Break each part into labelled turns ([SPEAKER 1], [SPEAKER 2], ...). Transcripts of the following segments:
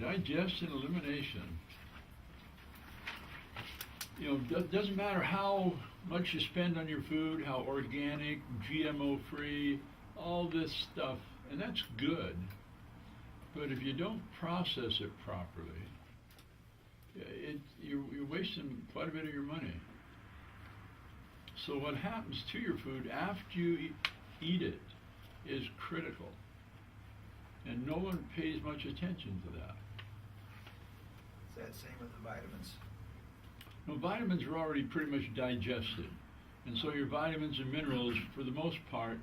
[SPEAKER 1] Digestion and elimination. You know, doesn't matter how much you spend on your food, how organic, GMO-free, all this stuff, and that's good. But if you don't process it properly, you're wasting quite a bit of your money. So what happens to your food after you eat it is critical. And no one pays much attention to that.
[SPEAKER 2] Is that same with the vitamins?
[SPEAKER 1] No, vitamins are already pretty much digested. And so your vitamins and minerals, for the most part,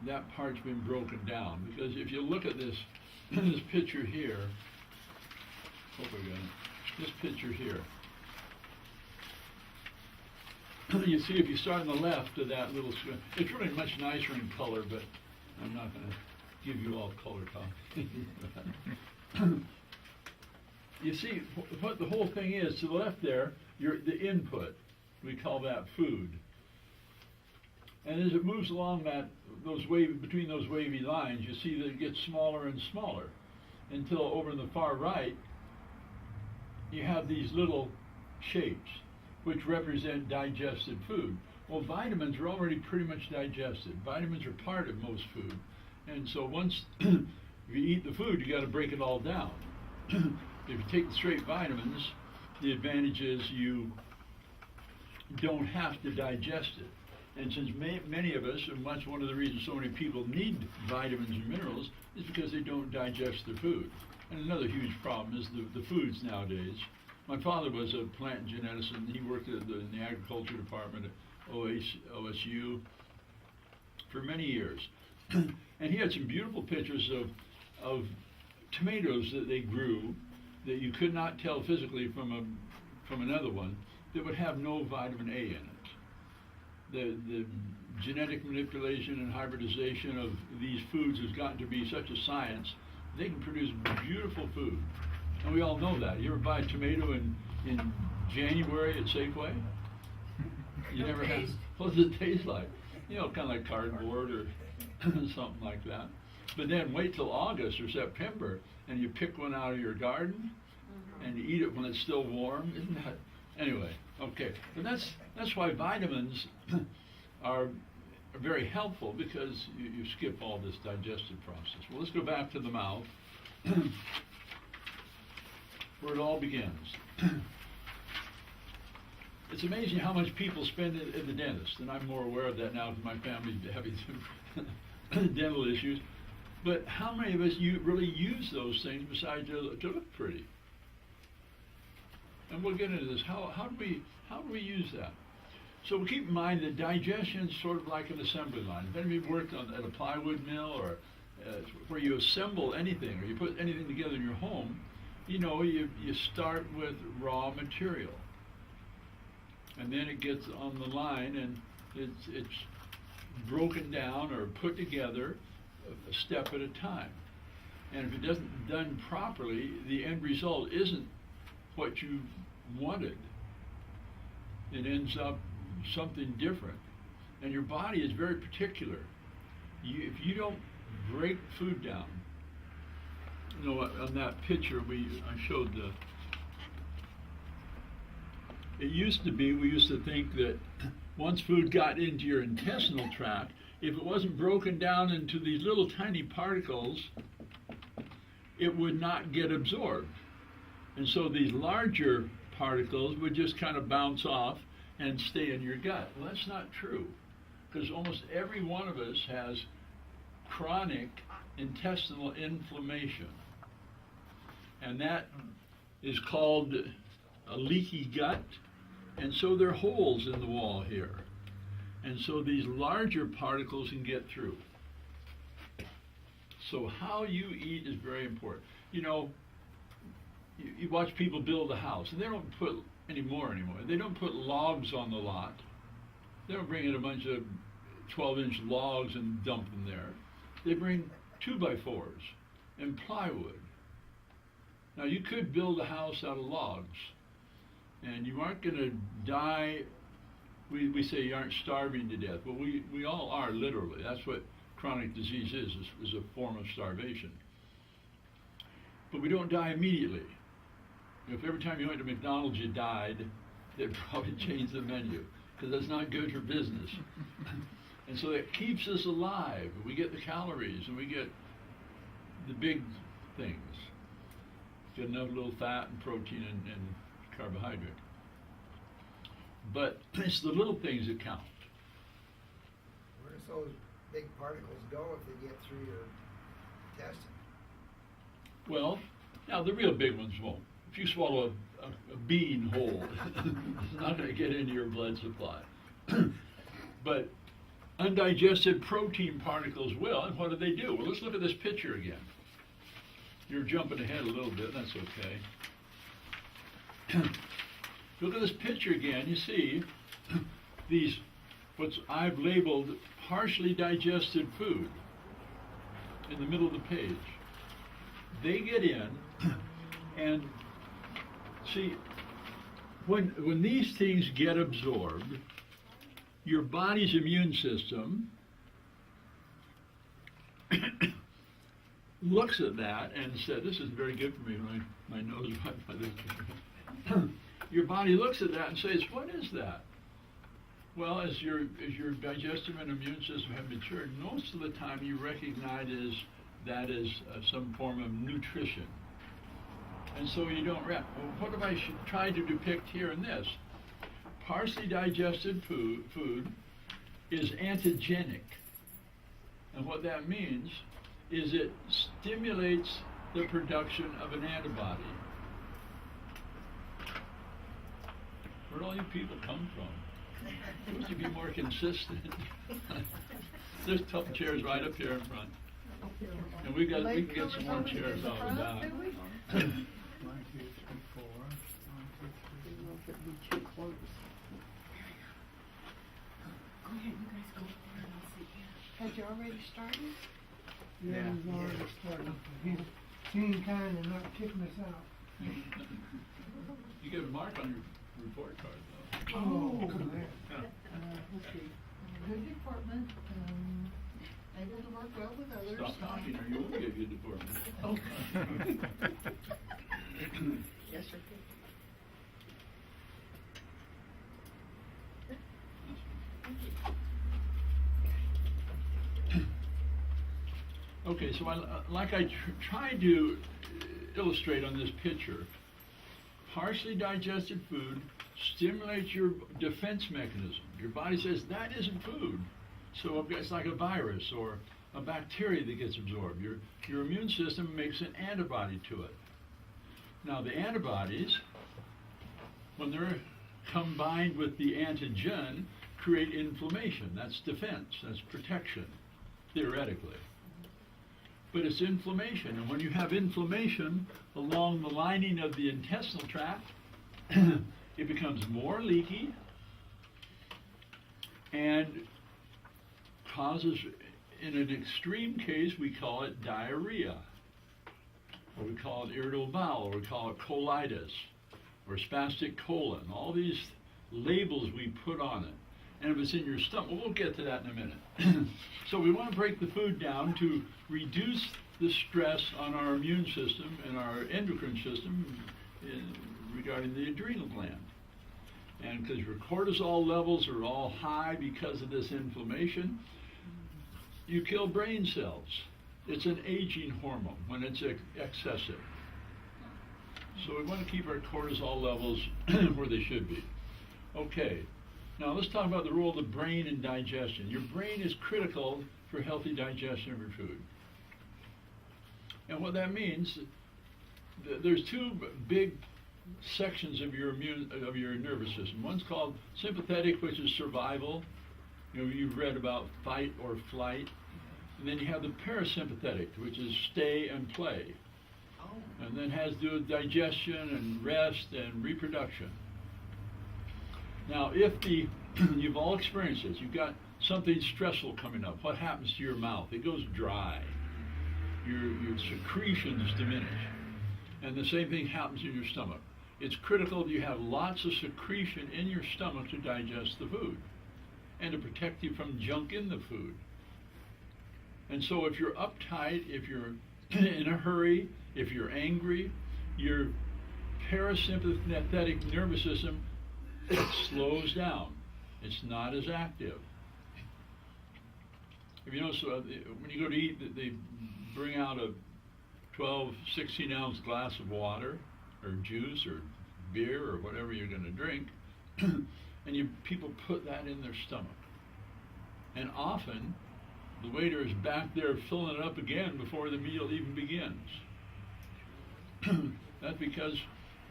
[SPEAKER 1] that part's been broken down. Because if you look at this, this picture here, hope I got it, this picture here, you see if you start on the left of that little screen, it's really much nicer in color, but I'm not going to give you all color copy. You see, what the whole thing is, to the left there, the input, we call that food. And as it moves along between those wavy lines, you see that it gets smaller and smaller, until over in the far right, you have these little shapes, which represent digested food. Well, vitamins are already pretty much digested. Vitamins are part of most food. And so once you eat the food, you got to break it all down. If you take the straight vitamins, the advantage is you don't have to digest it. And since many of us, and that's one of the reasons so many people need vitamins and minerals, is because they don't digest their food. And another huge problem is the foods nowadays. My father was a plant geneticist. He worked in the agriculture department at OSU for many years. And he had some beautiful pictures of tomatoes that they grew that you could not tell physically from another one that would have no vitamin A in it. The genetic manipulation and hybridization of these foods has gotten to be such a science. They can produce beautiful food. And we all know that. You ever buy a tomato in January at Safeway? You never have. What does it taste like? You know, kind of like cardboard or something like that. But then wait till August or September and you pick one out of your garden and you eat it when it's still warm. Isn't that? Anyway, okay. But that's why vitamins are very helpful, because you skip all this digestive process. Well, let's go back to the mouth, where it all begins. It's amazing how much people spend at the dentist, and I'm more aware of that now with my family having some dental issues. But how many of us really use those things besides to look pretty? And we'll get into this. How do we use that? So we keep in mind that digestion is sort of like an assembly line. If any of you worked at a plywood mill or where you assemble anything or you put anything together in your home, you know, you start with raw material. And then it gets on the line and it's broken down or put together a step at a time. And if it doesn't done properly, the end result isn't what you wanted. It ends up something different. And your body is very particular. If you don't break food down, you know, on that picture I showed it used to be, we used to think that once food got into your intestinal tract, if it wasn't broken down into these little tiny particles, it would not get absorbed. And so these larger particles would just kind of bounce off and stay in your gut. Well, that's not true, because almost every one of us has chronic intestinal inflammation. And that is called a leaky gut. And so there are holes in the wall here. And so these larger particles can get through. So how you eat is very important. You know, you watch people build a house, and they don't put anymore. They don't put logs on the lot. They don't bring in a bunch of 12-inch logs and dump them there. They bring 2x4s and plywood. Now, you could build a house out of logs, and you aren't going to die. We say you aren't starving to death, but we all are, literally. That's what chronic disease is a form of starvation. but we don't die immediately. If every time you went to McDonald's you died, they'd probably change the menu, because that's not good for business. And so it keeps us alive. We get the calories, and we get the big things. Get enough little fat and protein and carbohydrate. But it's the little things that count.
[SPEAKER 2] Where does those big particles go if they get through your intestine?
[SPEAKER 1] Well, now the real big ones won't. If you swallow a bean whole, it's not going to get into your blood supply. But undigested protein particles will, and what do? Well, let's look at this picture again. You're jumping ahead a little bit, that's okay. Look at this picture again, you see these, what I've labeled partially digested food in the middle of the page. They get in, and see, when these things get absorbed, your body's immune system looks at that and said, this isn't very good for me, my nose right by this. Your body looks at that and says, what is that? Well, as your digestive and immune system have matured, most of the time you recognize that as some form of nutrition. And so you don't well, what have I tried to depict here in this? Partially digested food is antigenic. And what that means is it stimulates the production of an antibody. Where'd all you people come from? Supposed to be more consistent. There's a couple chairs right up here in front. And we can get some more chairs out of that.
[SPEAKER 3] 1, 2, 3, 4. 1, 2, 3, 4. 1, 2, 3, 4. Go ahead, you guys go. Had you already started?
[SPEAKER 4] Yeah, we've already started. He's being kind and not kicking us out.
[SPEAKER 1] You get a mark on your report card, though.
[SPEAKER 4] Oh, man.
[SPEAKER 3] Let's see. Good department, able to work well with others.
[SPEAKER 1] Stop talking or you won't get good deportment.
[SPEAKER 3] Oh. Yes, sir.
[SPEAKER 1] Okay, so like I tried to illustrate on this picture, partially digested food stimulates your defense mechanism. Your body says, that isn't food. So it's like a virus or a bacteria that gets absorbed. Your immune system makes an antibody to it. Now the antibodies, when they're combined with the antigen, create inflammation. That's defense, that's protection, theoretically. But it's inflammation, and when you have inflammation along the lining of the intestinal tract, it becomes more leaky and causes, in an extreme case, we call it diarrhea, or we call it irritable bowel, or we call it colitis, or spastic colon, all these labels we put on it. And if it's in your stomach, we'll get to that in a minute. So we want to break the food down to reduce the stress on our immune system and our endocrine system regarding the adrenal gland. And because your cortisol levels are all high because of this inflammation, you kill brain cells. It's an aging hormone when it's excessive. So we want to keep our cortisol levels where they should be. Okay. Now let's talk about the role of the brain in digestion. Your brain is critical for healthy digestion of your food. And what that means, there's two big sections of your nervous system. One's called sympathetic, which is survival. You've read about fight or flight. And then you have the parasympathetic, which is stay and play. And then has to do with digestion and rest and reproduction. Now, if you've all experienced this, you've got something stressful coming up, what happens to your mouth? It goes dry. Your secretions diminish. And the same thing happens in your stomach. It's critical that you have lots of secretion in your stomach to digest the food and to protect you from junk in the food. And so if you're uptight, if you're in a hurry, if you're angry, your parasympathetic nervous system slows down. It's not as active. If you notice, when you go to eat, they bring out a 12, 16-ounce glass of water or juice or beer or whatever you're going to drink, and people put that in their stomach. And often, the waiter is back there filling it up again before the meal even begins. That's because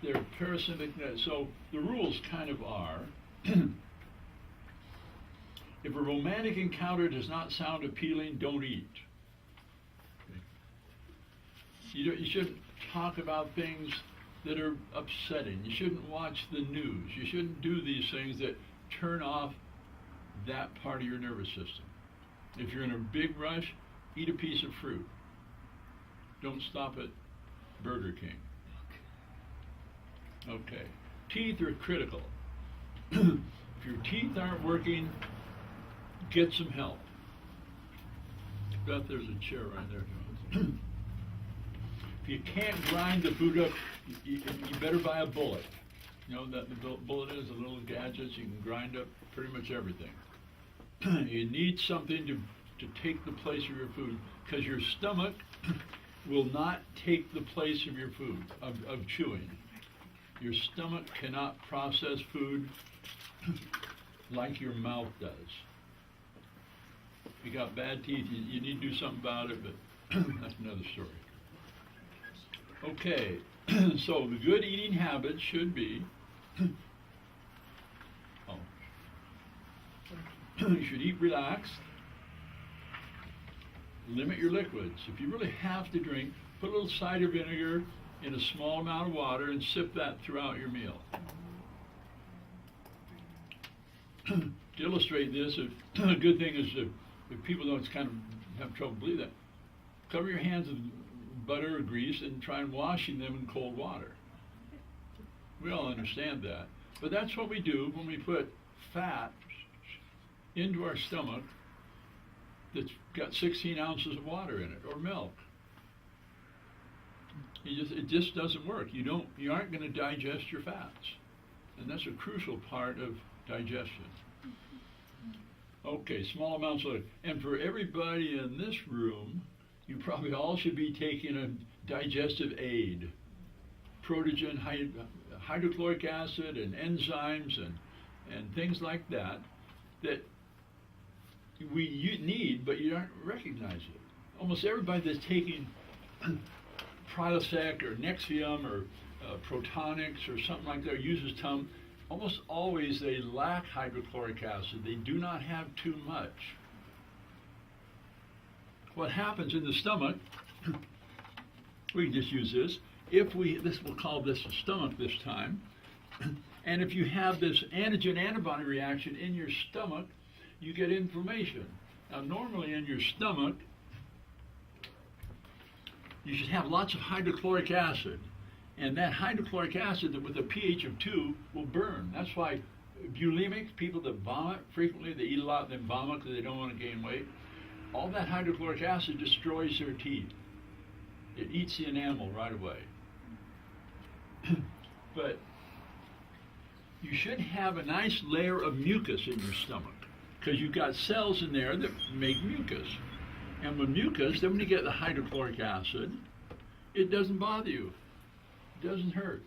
[SPEAKER 1] they're parasympathetic. So the rules kind of are, if a romantic encounter does not sound appealing, don't eat. You shouldn't talk about things that are upsetting. You shouldn't watch the news. You shouldn't do these things that turn off that part of your nervous system. If you're in a big rush, eat a piece of fruit. Don't stop at Burger King. Okay. Teeth are critical. If your teeth aren't working, get some help. Bet there's a chair right there. If you can't grind the food up, you better buy a bullet. You know that the bullet is a little gadget, you can grind up pretty much everything. You need something to take the place of your food, because your stomach will not take the place of your food, of chewing. Your stomach cannot process food like your mouth does. If you got bad teeth, you need to do something about it, but that's another story. Okay, so the good eating habits should be, you should eat relaxed, limit your liquids. If you really have to drink, put a little cider vinegar in a small amount of water and sip that throughout your meal. To illustrate this, a good thing is if people don't kind of have trouble believing that, cover your hands with butter or grease and try washing them in cold water. We all understand that. But that's what we do when we put fat into our stomach that's got 16 ounces of water in it, or milk. It just doesn't work. You aren't going to digest your fats. And that's a crucial part of digestion. Okay, small amounts of, and for everybody in this room, you probably all should be taking a digestive aid. Protogen, hydrochloric acid, and enzymes, and things like that you need, but you don't recognize it. Almost everybody that's taking Prilosec or Nexium or Protonics or something like that, uses TUM, almost always they lack hydrochloric acid. They do not have too much. What happens in the stomach, we can just use this, we'll call this a stomach this time, and if you have this antigen-antibody reaction in your stomach, you get inflammation. Now normally in your stomach, you should have lots of hydrochloric acid, and that hydrochloric acid with a pH of 2 will burn. That's why bulimics, people that vomit frequently, they eat a lot and then vomit because they don't want to gain weight, all that hydrochloric acid destroys their teeth. It eats the enamel right away. But you should have a nice layer of mucus in your stomach, because you've got cells in there that make mucus. And with mucus, then when you get the hydrochloric acid, it doesn't bother you. It doesn't hurt.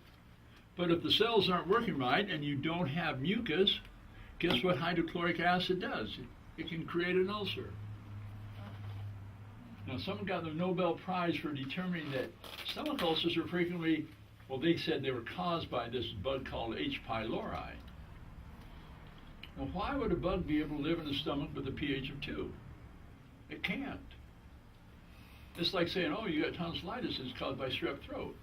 [SPEAKER 1] But if the cells aren't working right and you don't have mucus, guess what hydrochloric acid does? It can create an ulcer. Now, someone got the Nobel Prize for determining that stomach ulcers are frequently, well, they said they were caused by this bug called H. pylori. Now, why would a bug be able to live in the stomach with a pH of 2? It can't. It's like saying, oh, you got tonsillitis, it's caused by strep throat.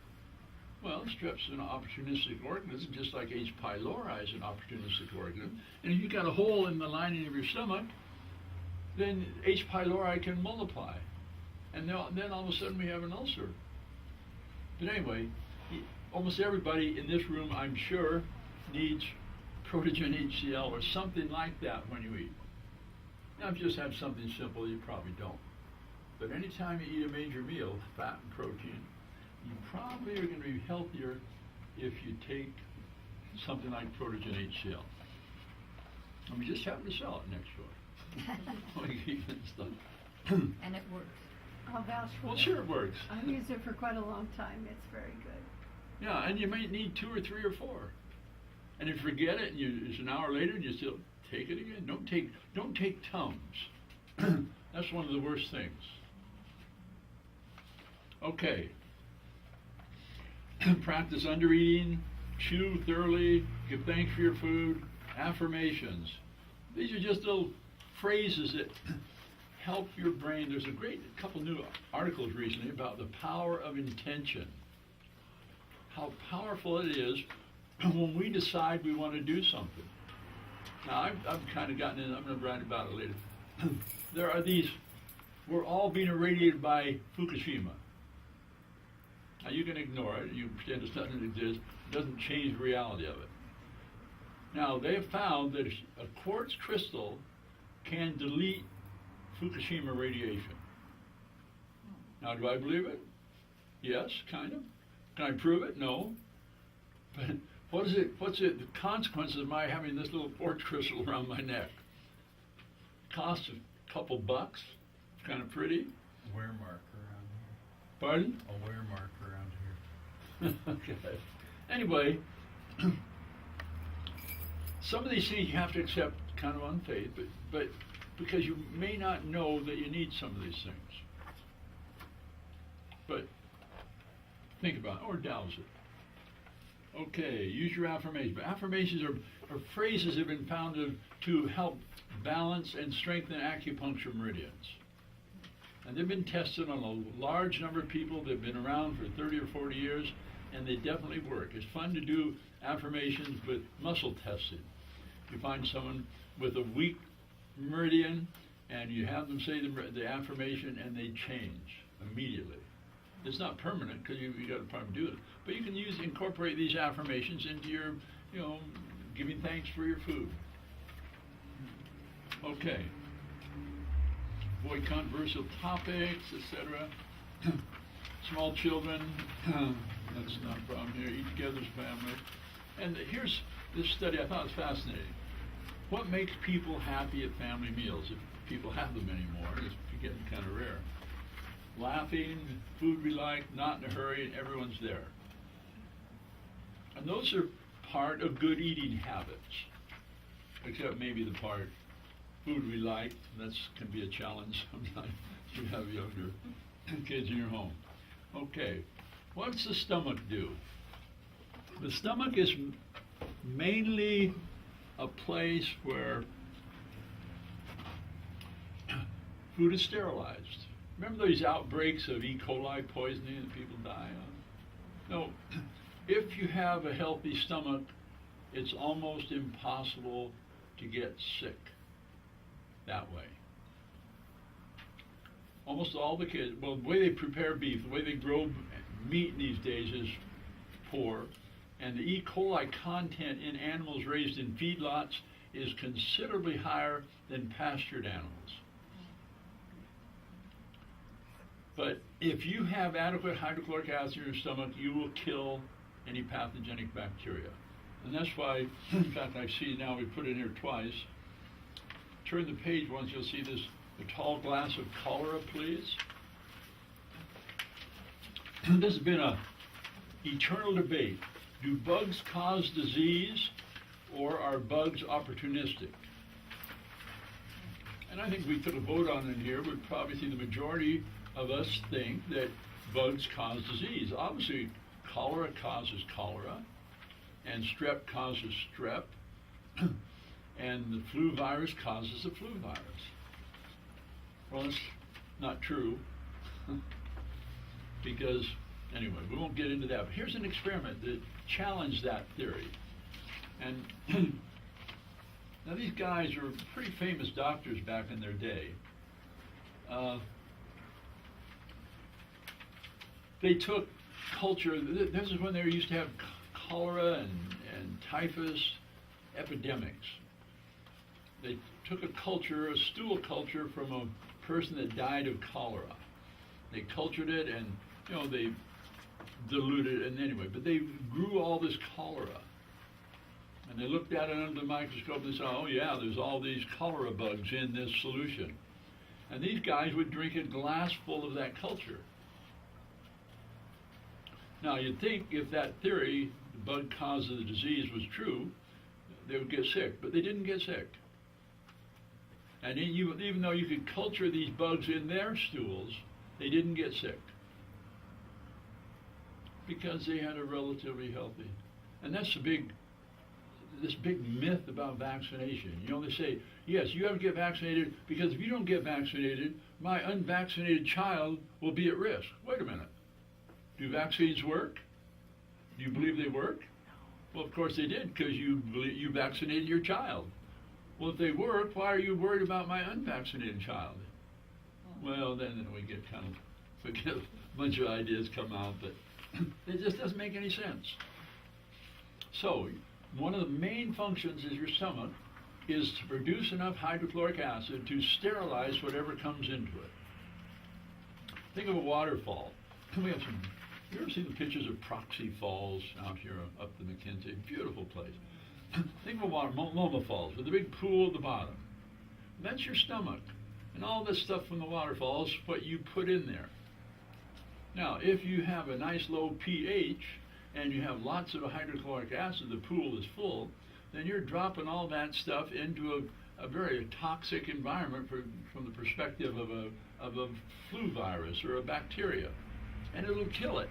[SPEAKER 1] Well, strep's an opportunistic organism, just like H. pylori is an opportunistic organism. And if you've got a hole in the lining of your stomach, then H. pylori can multiply. And then all of a sudden we have an ulcer. But anyway, almost everybody in this room, I'm sure, needs Protogen HCl or something like that when you eat. Now, if you just have something simple, you probably don't. But anytime you eat a major meal, fat and protein, you probably are going to be healthier if you take something like Protogen HCl. And we just happen to sell it next door. We keep it and stuff.
[SPEAKER 5] And it works.
[SPEAKER 6] I'll vouch for
[SPEAKER 1] Well,
[SPEAKER 6] it.
[SPEAKER 1] sure it works.
[SPEAKER 6] I've used it for quite a long time. It's very good.
[SPEAKER 1] Yeah, and you might need 2 or 3 or 4. And if you forget it, and it's an hour later, and you still take it again. Don't take Tums. That's one of the worst things. Okay. Practice undereating, chew thoroughly, give thanks for your food, affirmations. These are just little phrases that help your brain. There's a great couple new articles recently about the power of intention. How powerful it is when we decide we want to do something. Now, I've kind of gotten in, I'm going to write about it later. There are these, we're all being irradiated by Fukushima. Now, you can ignore it, you pretend it doesn't exist, it doesn't change the reality of it. Now, they have found that a quartz crystal can delete Fukushima radiation. Now, do I believe it? Yes, kind of. Can I prove it? No. But what's the consequences of my having this little quartz crystal around my neck? Costs a couple bucks. It's kind of pretty.
[SPEAKER 7] Wear marker around here.
[SPEAKER 1] Pardon?
[SPEAKER 7] A wear marker around here.
[SPEAKER 1] Okay. Anyway, some of these things you have to accept kind of on faith, but because you may not know that you need some of these things. But think about it, or douse it. Okay, use your affirmations. But affirmations are phrases that have been found to help balance and strengthen acupuncture meridians. And they've been tested on a large number of people. They've been around for 30 or 40 years, and they definitely work. It's fun to do affirmations with muscle testing. You find someone with a weak meridian, and you have them say the affirmation, and they change immediately. It's not permanent because you got to probably do it, but you can incorporate these affirmations into your, giving thanks for your food. Okay. Avoid controversial topics, etc. Small children, that's not a problem here. Eat together as a family. And here's this study I thought was fascinating. What makes people happy at family meals, if people have them anymore? It's getting kind of rare. Laughing, food we like, not in a hurry, and everyone's there. And those are part of good eating habits, except maybe the part food we like. That can be a challenge sometimes if you have younger kids in your home. Okay, what's the stomach do? The stomach is mainly a place where food is sterilized. Remember these outbreaks of E. coli poisoning that people die of? No, if you have a healthy stomach, it's almost impossible to get sick that way. Almost all the kids, well, the way they prepare beef, the way they grow meat these days is poor, and the E. coli content in animals raised in feedlots is considerably higher than pastured animals. But if you have adequate hydrochloric acid in your stomach, you will kill any pathogenic bacteria. And that's why, in fact, I see now we put it in here twice. Turn the page once, you'll see this, a tall glass of cholera, please. This has been an eternal debate. Do bugs cause disease, or are bugs opportunistic? And I think if we put a vote on it here, we'd probably see the majority of us think that bugs cause disease. Obviously, cholera causes cholera, and strep causes strep, and the flu virus causes the flu virus. Well, it's not true, because, anyway, we won't get into that. But here's an experiment that challenged that theory. And now these guys were pretty famous doctors back in their day. They took culture, this is when they used to have cholera and typhus epidemics. They took a culture, a stool culture, from a person that died of cholera. They cultured it and, you know, they diluted it, and anyway, but they grew all this cholera. And they looked at it under the microscope and said, oh yeah, there's all these cholera bugs in this solution. And these guys would drink a glass full of that culture. Now you'd think if that theory, the bug cause of the disease, was true, they would get sick, but they didn't get sick. And even though you could culture these bugs in their stools, they didn't get sick. Because they had a relatively healthy. And that's this big myth about vaccination. You know, they say, yes, you have to get vaccinated because if you don't get vaccinated, my unvaccinated child will be at risk. Wait a minute. Do vaccines work? Do you believe they work? Well, of course they did, because you vaccinated your child. Well, if they work, why are you worried about my unvaccinated child? Well, then we get a bunch of ideas come out that it just doesn't make any sense. So, one of the main functions is your stomach is to produce enough hydrochloric acid to sterilize whatever comes into it. Think of a waterfall. We have some. You ever seen the pictures of Proxy Falls out here up the McKinsey? Beautiful place. Think of a Loma Falls with a big pool at the bottom. That's your stomach. And all this stuff from the waterfall is what you put in there. Now, if you have a nice low pH and you have lots of hydrochloric acid, the pool is full, then you're dropping all that stuff into a very toxic environment from the perspective of a flu virus or a bacteria. And it'll kill it.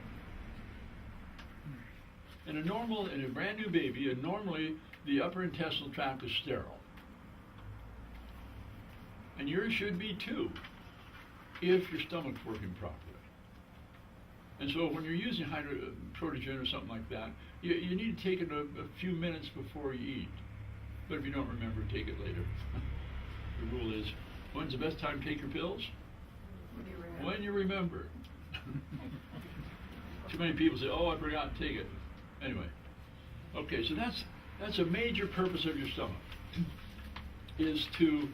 [SPEAKER 1] In a brand new baby, normally the upper intestinal tract is sterile. And yours should be too, if your stomach's working properly. And so when you're using Protogen or something like that, you need to take it a few minutes before you eat. But if you don't remember, take it later. The rule is, when's the best time to take your pills? When you remember. Too many people say, oh, I forgot to take it. Anyway. Okay, so that's a major purpose of your stomach, is to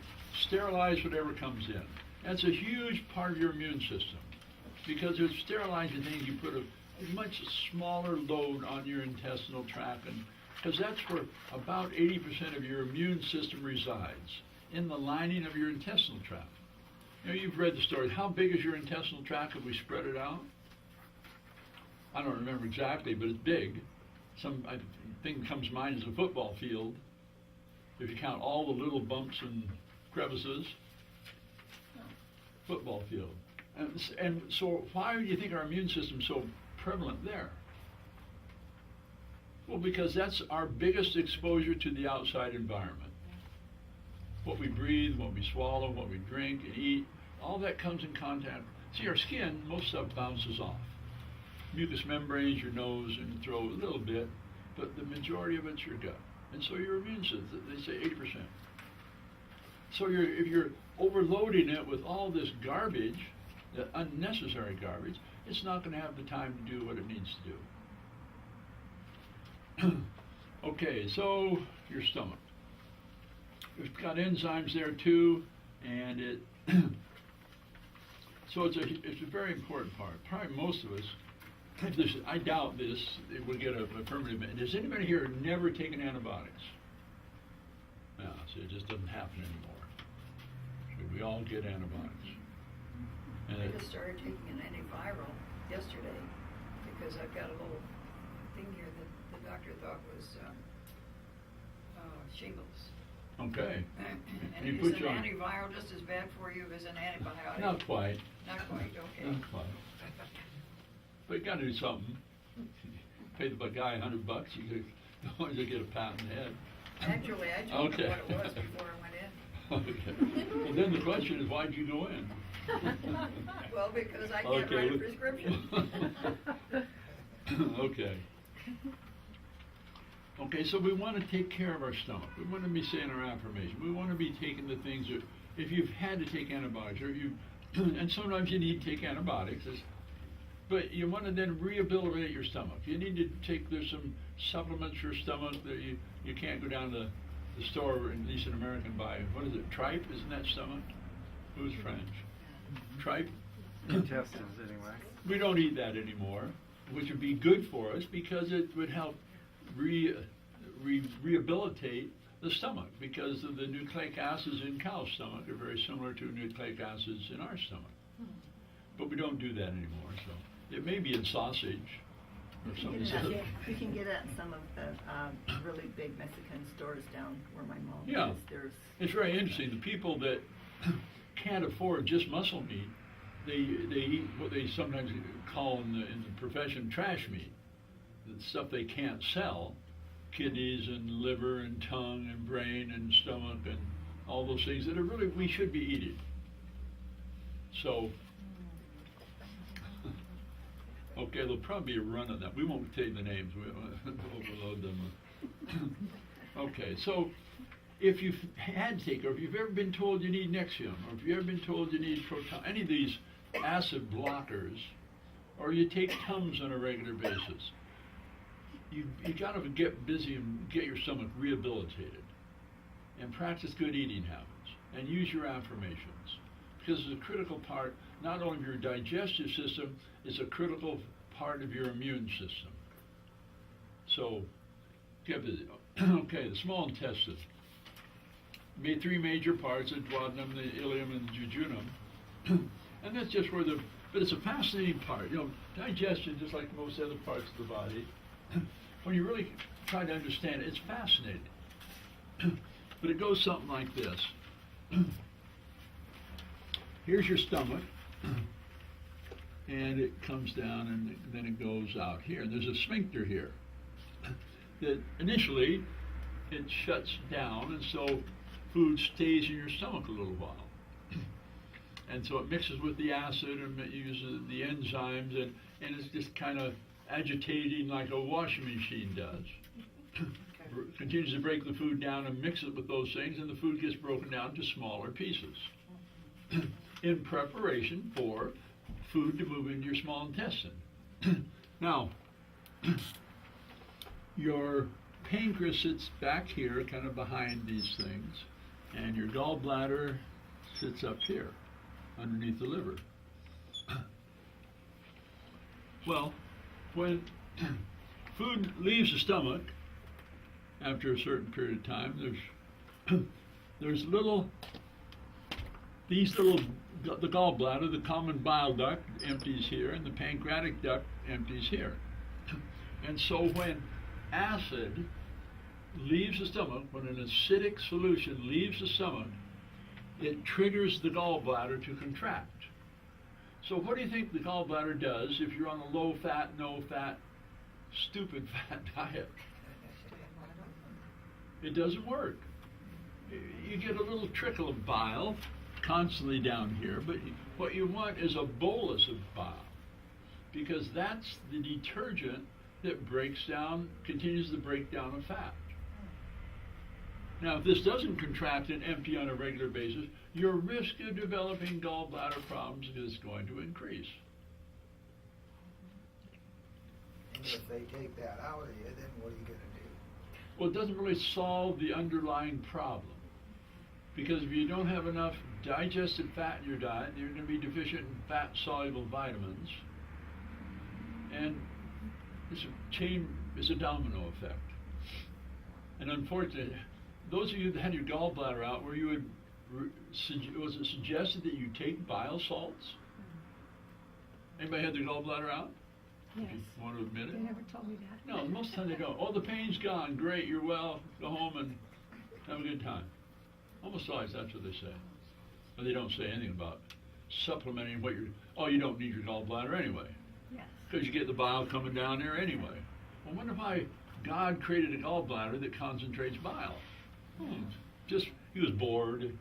[SPEAKER 1] sterilize whatever comes in. That's a huge part of your immune system. Because it's sterilizing things, you put a much smaller load on your intestinal tract, and because that's where about 80% of your immune system resides, in the lining of your intestinal tract. You know, you've read the story. How big is your intestinal tract if we spread it out? I don't remember exactly, but it's big. I think comes to mind is a football field, if you count all the little bumps and crevices. Football field. And so why do you think our immune system is so prevalent there? Well, because that's our biggest exposure to the outside environment. What we breathe, what we swallow, what we drink and eat, all that comes in contact. See, our skin, most stuff bounces off. Mucous membranes, your nose and your throat, a little bit, but the majority of it's your gut. And so your immune system, they say 80%. So if you're overloading it with all this garbage, the unnecessary garbage, it's not going to have the time to do what it needs to do. Okay, so your stomach. It's got enzymes there too, and it so it's a very important part. Probably most of us, I doubt this, it would get a affirmative. Does anybody here never taken antibiotics? No, so it just doesn't happen anymore. So we all get antibiotics. And
[SPEAKER 5] I just started taking an antiviral yesterday because I've got a little thing here that the doctor thought was shingles.
[SPEAKER 1] Okay.
[SPEAKER 5] And
[SPEAKER 1] you
[SPEAKER 5] it
[SPEAKER 1] put
[SPEAKER 5] is an
[SPEAKER 1] you on-
[SPEAKER 5] antiviral just as bad for you as an antibiotic.
[SPEAKER 1] Not quite.
[SPEAKER 5] Not quite, okay.
[SPEAKER 1] Not quite. But you got to do something. Pay the guy $100, you don't get a pat in the head.
[SPEAKER 5] Actually, I told
[SPEAKER 1] Okay.
[SPEAKER 5] him what it was before I went in.
[SPEAKER 1] Okay. Well, then the question is, why'd you go in?
[SPEAKER 5] Well, because I can't
[SPEAKER 1] Okay,
[SPEAKER 5] write a
[SPEAKER 1] look-
[SPEAKER 5] prescription.
[SPEAKER 1] Okay. Okay, so we want to take care of our stomach. We want to be saying our affirmation. We want to be taking the things that, if you've had to take antibiotics, or and sometimes you need to take antibiotics, but you want to then rehabilitate your stomach. You need to there's some supplements for your stomach that you can't go down to the store, at least in America, and buy. What is it, tripe? Isn't that stomach? Who's French? Tripe?
[SPEAKER 8] intestines anyway.
[SPEAKER 1] We don't eat that anymore, which would be good for us because it would help rehabilitate the stomach, because of the nucleic acids in cow's stomach are very similar to nucleic acids in our stomach. But we don't do that anymore, so it may be in sausage or something.
[SPEAKER 9] You can get it at some of the really big Mexican stores down where my mom
[SPEAKER 1] Yeah.
[SPEAKER 9] is. There's
[SPEAKER 1] It's very interesting. The people that can't afford just muscle meat, they eat what they sometimes call in the profession trash meat, the stuff they can't sell, kidneys and liver and tongue and brain and stomach and all those things that are really we should be eating. So, okay, there'll probably be a run on that. We won't take the names. We won't overload them. Okay, so if you've had to take, or if you've ever been told you need Nexium, or if you've ever been told you need Proton, any of these acid blockers, or you take Tums on a regular basis, you got to get busy and get your stomach rehabilitated, and practice good eating habits, and use your affirmations, because it's a critical part not only of your digestive system, it's a critical part of your immune system. So, get busy. Okay, the small intestine. Made three major parts: the duodenum, the ileum, and the jejunum. And that's just where but it's a fascinating part. Digestion, just like most other parts of the body, when you really try to understand it, it's fascinating. But it goes something like this. Here's your stomach, and it comes down, and then it goes out here. And there's a sphincter here that initially it shuts down, and so food stays in your stomach a little while. And so it mixes with the acid and it uses the enzymes, and it's just kind of agitating like a washing machine does. Continues to break the food down and mix it with those things, and the food gets broken down to smaller pieces in preparation for food to move into your small intestine. Now, your pancreas sits back here, kind of behind these things, and your gallbladder sits up here, underneath the liver. Well, when food leaves the stomach, after a certain period of time, there's the gallbladder, the common bile duct empties here, and the pancreatic duct empties here. And so when acid leaves the stomach, when an acidic solution leaves the stomach, it triggers the gallbladder to contract. So what do you think the gallbladder does if you're on a low-fat, no-fat, stupid fat diet? It doesn't work. You get a little trickle of bile constantly down here, but what you want is a bolus of bile, because that's the detergent that continues the breakdown of fat. Now, if this doesn't contract and empty on a regular basis, your risk of developing gallbladder problems is going to increase.
[SPEAKER 2] And if they take that out of you, then what are you going to do?
[SPEAKER 1] Well, it doesn't really solve the underlying problem, because if you don't have enough digested fat in your diet, you're going to be deficient in fat-soluble vitamins, and it's a domino effect. And unfortunately, those of you that had your gallbladder out, was it suggested that you take bile salts? Anybody had their gallbladder out?
[SPEAKER 6] Yes.
[SPEAKER 1] If you want to admit it?
[SPEAKER 6] They never told me that.
[SPEAKER 1] No, most of the time they don't. Oh, the pain's gone. Great, you're well. Go home and have a good time. Almost always that's what they say. But they don't say anything about supplementing what you don't need your gallbladder anyway.
[SPEAKER 6] Yes.
[SPEAKER 1] Because you get the bile coming down there anyway. Well, wonder why God created a gallbladder that concentrates bile. He was bored.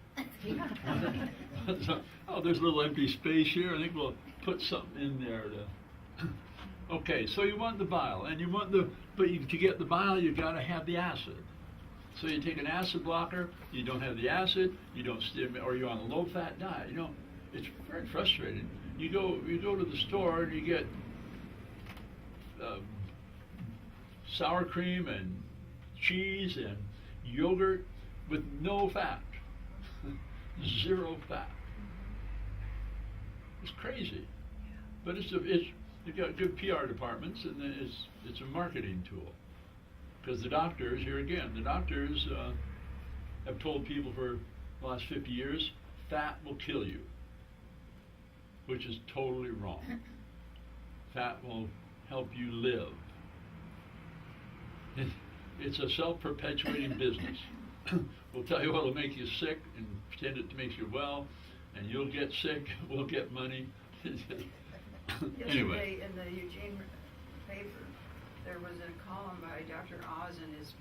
[SPEAKER 1] So, there's a little empty space here. I think we'll put something in there to. Okay, so you want the bile, and you want to get the bile, you got to have the acid. So you take an acid blocker, you don't have the acid, you don't stimulate, or you're on a low-fat diet. It's very frustrating. You go to the store and you get sour cream and cheese and yogurt with no fat, 0 fat. It's crazy. But they've got good PR departments, and then it's a marketing tool. Because the doctors, here again, the doctors have told people for the last 50 years, fat will kill you, which is totally wrong. Fat will help you live. It's a self-perpetuating business. We'll tell you what'll make you sick and pretend it makes you well, and you'll get sick, we'll get money. Anyway.
[SPEAKER 5] Yesterday in the Eugene paper, there was a column by Dr. Oz and his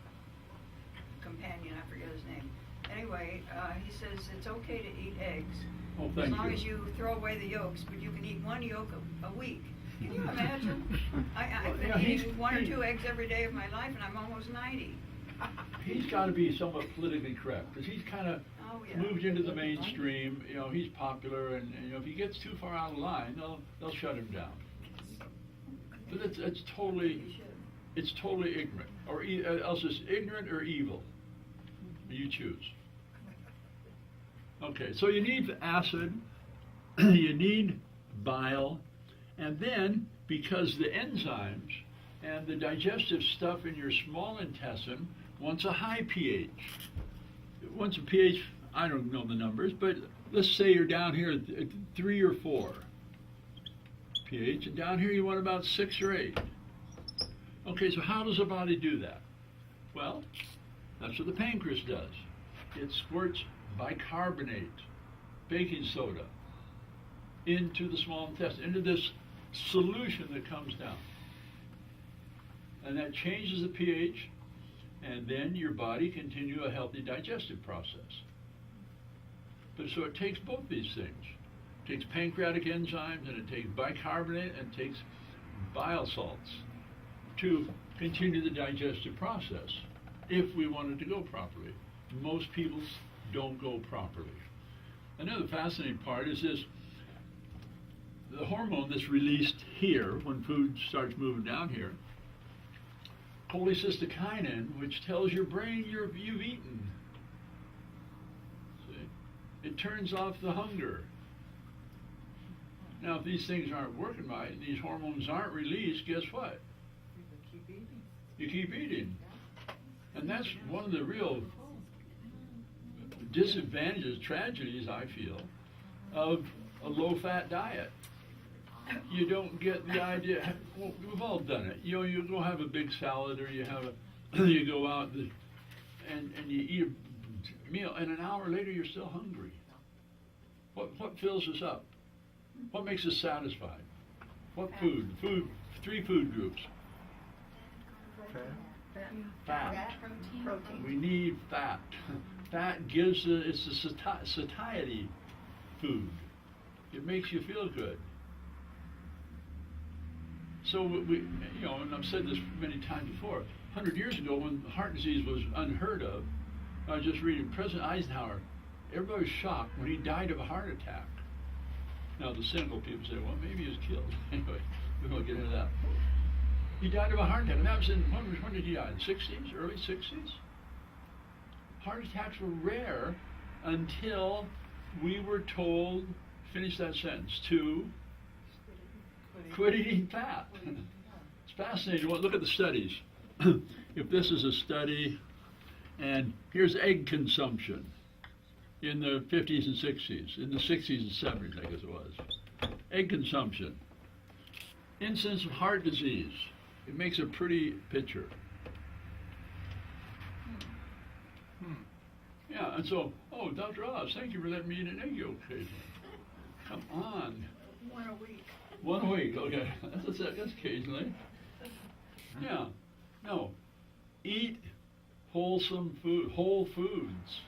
[SPEAKER 5] companion, I forget his name. Anyway, he says it's okay to eat eggs.
[SPEAKER 1] Oh, thank
[SPEAKER 5] as long
[SPEAKER 1] you.
[SPEAKER 5] as you throw away the yolks, but you can eat one yolk a week. Can you imagine? I've been
[SPEAKER 1] Yeah,
[SPEAKER 5] eating 1 or 2 eggs every day of my life, and I'm almost 90.
[SPEAKER 1] He's got to be somewhat politically correct, because he's kind of
[SPEAKER 5] Oh, yeah.
[SPEAKER 1] moved into the mainstream. You know, he's popular, and you know, if he gets too far out of line, they'll shut him down. But it's totally
[SPEAKER 5] You should.
[SPEAKER 1] it's totally ignorant, or else it's ignorant or evil. You choose. Okay, so you need acid, you need bile, and then because the enzymes and the digestive stuff in your small intestine wants a high pH. It wants a pH, I don't know the numbers, but let's say you're down here at 3 or 4 pH, and down here you want about 6 or 8. Okay, so how does the body do that? Well, that's what the pancreas does. It squirts bicarbonate, baking soda, into the small intestine, into this solution that comes down. And that changes the pH, and then your body can continue a healthy digestive process. But so it takes both these things. It takes pancreatic enzymes, and it takes bicarbonate, and it takes bile salts to continue the digestive process, if we want it to go properly. Most people don't go properly. Another fascinating part is this, the hormone that's released here when food starts moving down here, cholecystokinin, which tells your brain you've eaten. See? It turns off the hunger. Now, if these things aren't working right, and these hormones aren't released, guess what? You keep eating. And that's one of the real disadvantages, tragedies, I feel, of a low-fat diet. You don't get the idea. Well, we've all done it. You know, you go have a big salad, or you have you go out and you eat a meal, and an hour later you're still hungry. What fills us up? What makes us satisfied? What food? 3 food groups. Fat.
[SPEAKER 9] Protein.
[SPEAKER 1] We need fat. Fat gives it's a satiety food. It makes you feel good. So we, you know, and I've said this many times before. 100 years ago, when heart disease was unheard of, I was just reading President Eisenhower. Everybody was shocked when he died of a heart attack. Now the cynical people say, well, maybe he was killed. Anyway, we won't get into that. He died of a heart attack. And that was when did he die? In the 60s, early 60s? Heart attacks were rare until we were told, finish that sentence, to quit eating fat. It's fascinating. Well, look at the studies. If this is a study, and here's egg consumption in the 50s and 60s, in the 60s and 70s, I guess it was. Egg consumption. Incidence of heart disease. It makes a pretty picture. Yeah, and so, oh, Dr. Oz, thank you for letting me eat an egg yolk occasionally. Come on.
[SPEAKER 5] 1 a week.
[SPEAKER 1] 1 a week, okay. That's occasionally. Yeah. No. Eat wholesome food, whole foods.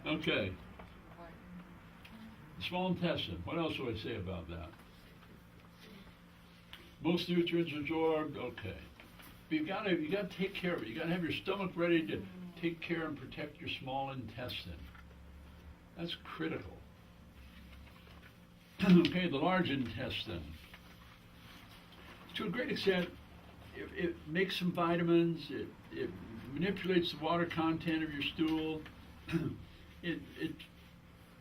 [SPEAKER 1] Okay. Small intestine. What else do I say about that? Most nutrients absorbed. Okay. But you gotta take care of it. You gotta have your stomach ready to take care and protect your small intestine. That's critical. Okay, the large intestine. To a great extent, it makes some vitamins. It manipulates the water content of your stool. It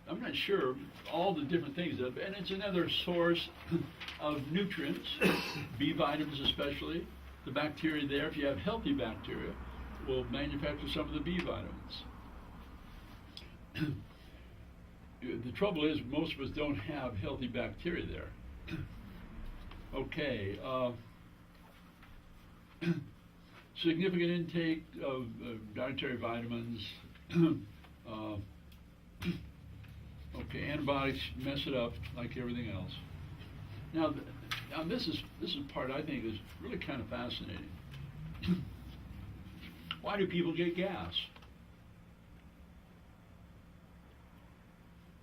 [SPEAKER 1] I'm not sure all the different things, and it's another source of nutrients, B vitamins especially. The bacteria there, if you have healthy bacteria, will manufacture some of the B vitamins. The trouble is, most of us don't have healthy bacteria there. Okay. Significant intake of dietary vitamins. Okay, antibiotics mess it up like everything else. Now, this is part I think is really kind of fascinating. Why do people get gas?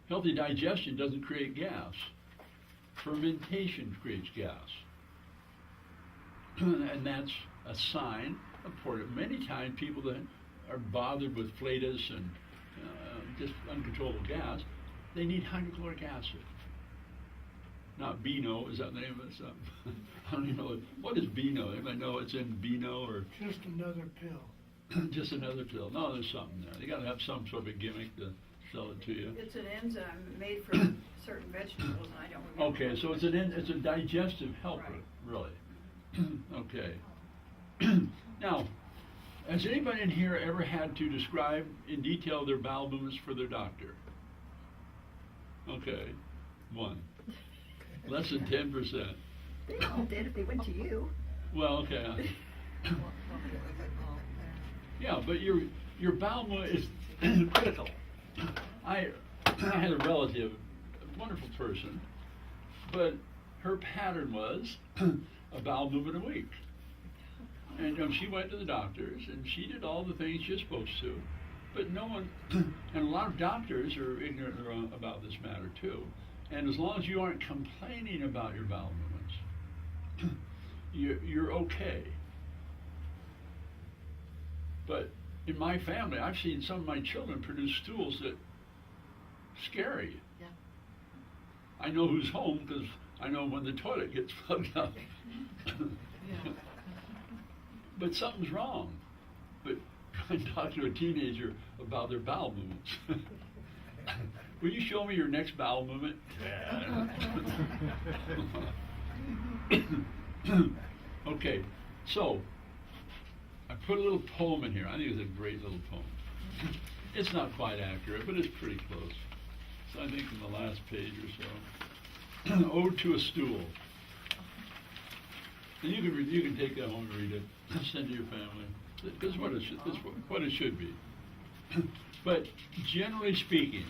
[SPEAKER 1] Healthy digestion doesn't create gas. Fermentation creates gas. And that's a sign of many times people that are bothered with flatus and just uncontrollable gas, they need hydrochloric acid. Not Beano, is that the name of it? I don't even know. What is Beano? Anybody know it's in Beano or?
[SPEAKER 4] Just another pill.
[SPEAKER 1] Just another pill. No, there's something there. They got to have some sort of a gimmick to sell it to you.
[SPEAKER 5] It's an enzyme made from certain vegetables, and I don't remember.
[SPEAKER 1] Okay, so it's a digestive helper,
[SPEAKER 5] Right.
[SPEAKER 1] really. Okay. Now, has anybody in here ever had to describe in detail their bowel movements for their doctor? Okay, one. Less than 10%.
[SPEAKER 9] They all did if they went to you.
[SPEAKER 1] Well, okay. Yeah, but your bowel movement is critical. I had a relative, a wonderful person, but her pattern was a bowel movement a week. And she went to the doctors, and she did all the things she's supposed to, but no one, and a lot of doctors are ignorant about this matter too. And as long as you aren't complaining about your bowel movements, you're okay. But in my family, I've seen some of my children produce stools that scare you.
[SPEAKER 3] Yeah.
[SPEAKER 1] I know who's home because I know when the toilet gets plugged up.
[SPEAKER 3] Yeah.
[SPEAKER 1] But something's wrong. But I talked to a teenager about their bowel movements. Will you show me your next bowel movement? Okay, so I put a little poem in here. I think it's a great little poem. It's not quite accurate, but it's pretty close. So I think in the last page or so. Ode to a Stool. And you can take that home and read it. Send to your family. This is what it should be. But generally speaking,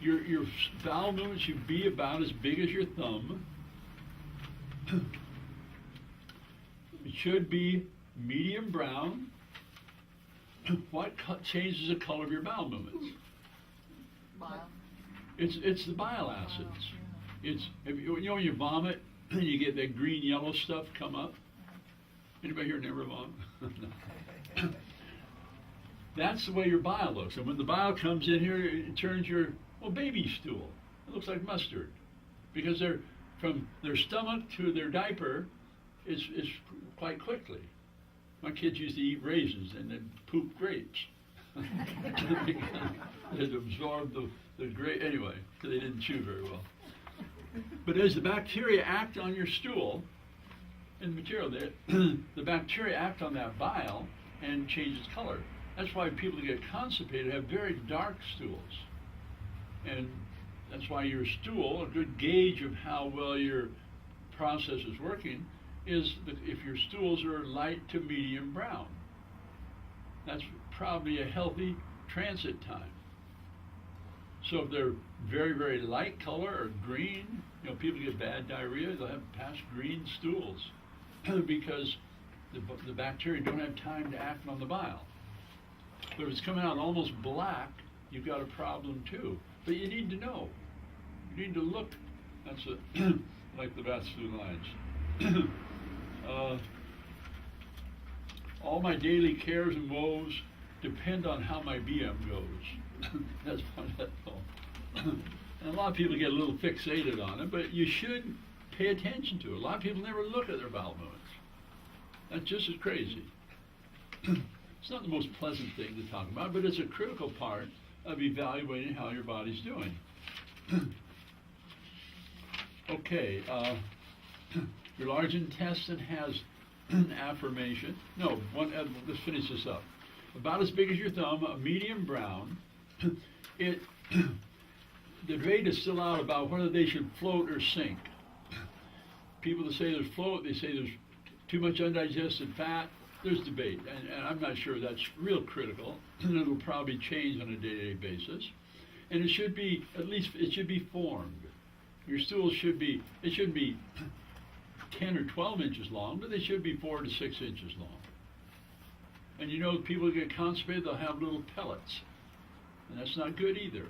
[SPEAKER 1] your bowel movement should be about as big as your thumb. It should be medium brown. What changes the color of your bowel movements?
[SPEAKER 3] Bile.
[SPEAKER 1] It's the bile acids. It's when you vomit, you get that green yellow stuff come up. Anybody here never vomit? No. That's the way your bile looks. And when the bile comes in here, it turns your baby stool. It looks like mustard, because they're from their stomach to their diaper is quite quickly. My kids used to eat raisins and then poop grapes. They'd absorb the grape anyway, because they didn't chew very well. But as the bacteria act on your stool, in the material there, the bacteria act on that bile and change its color. That's why people that get constipated have very dark stools. And that's why your stool, a good gauge of how well your process is working, is if your stools are light to medium brown. That's probably a healthy transit time. So if they're very, very light color or green, people get bad diarrhea, they'll have past green stools because the bacteria don't have time to act on the bile. But if it's coming out almost black, you've got a problem too. But you need to know. You need to look. That's like the vascular lines. All my daily cares and woes depend on how my BM goes. That's one of that poem. And a lot of people get a little fixated on it, but you should pay attention to it. A lot of people never look at their bowel movements. That's just as crazy. It's not the most pleasant thing to talk about, but it's a critical part of evaluating how your body's doing. Okay, your large intestine has an affirmation. No, let's finish this up. About as big as your thumb, a medium brown. It, the debate is still out about whether they should float or sink. People that say there's float, they say there's too much undigested fat. There's debate, and I'm not sure that's real critical. And it'll probably change on a day-to-day basis. And it should be, at least, it should be formed. Your stools should be, it shouldn't be 10 or 12 inches long, but they should be 4 to 6 inches long. And you know, people who get constipated, they'll have little pellets. And that's not good either.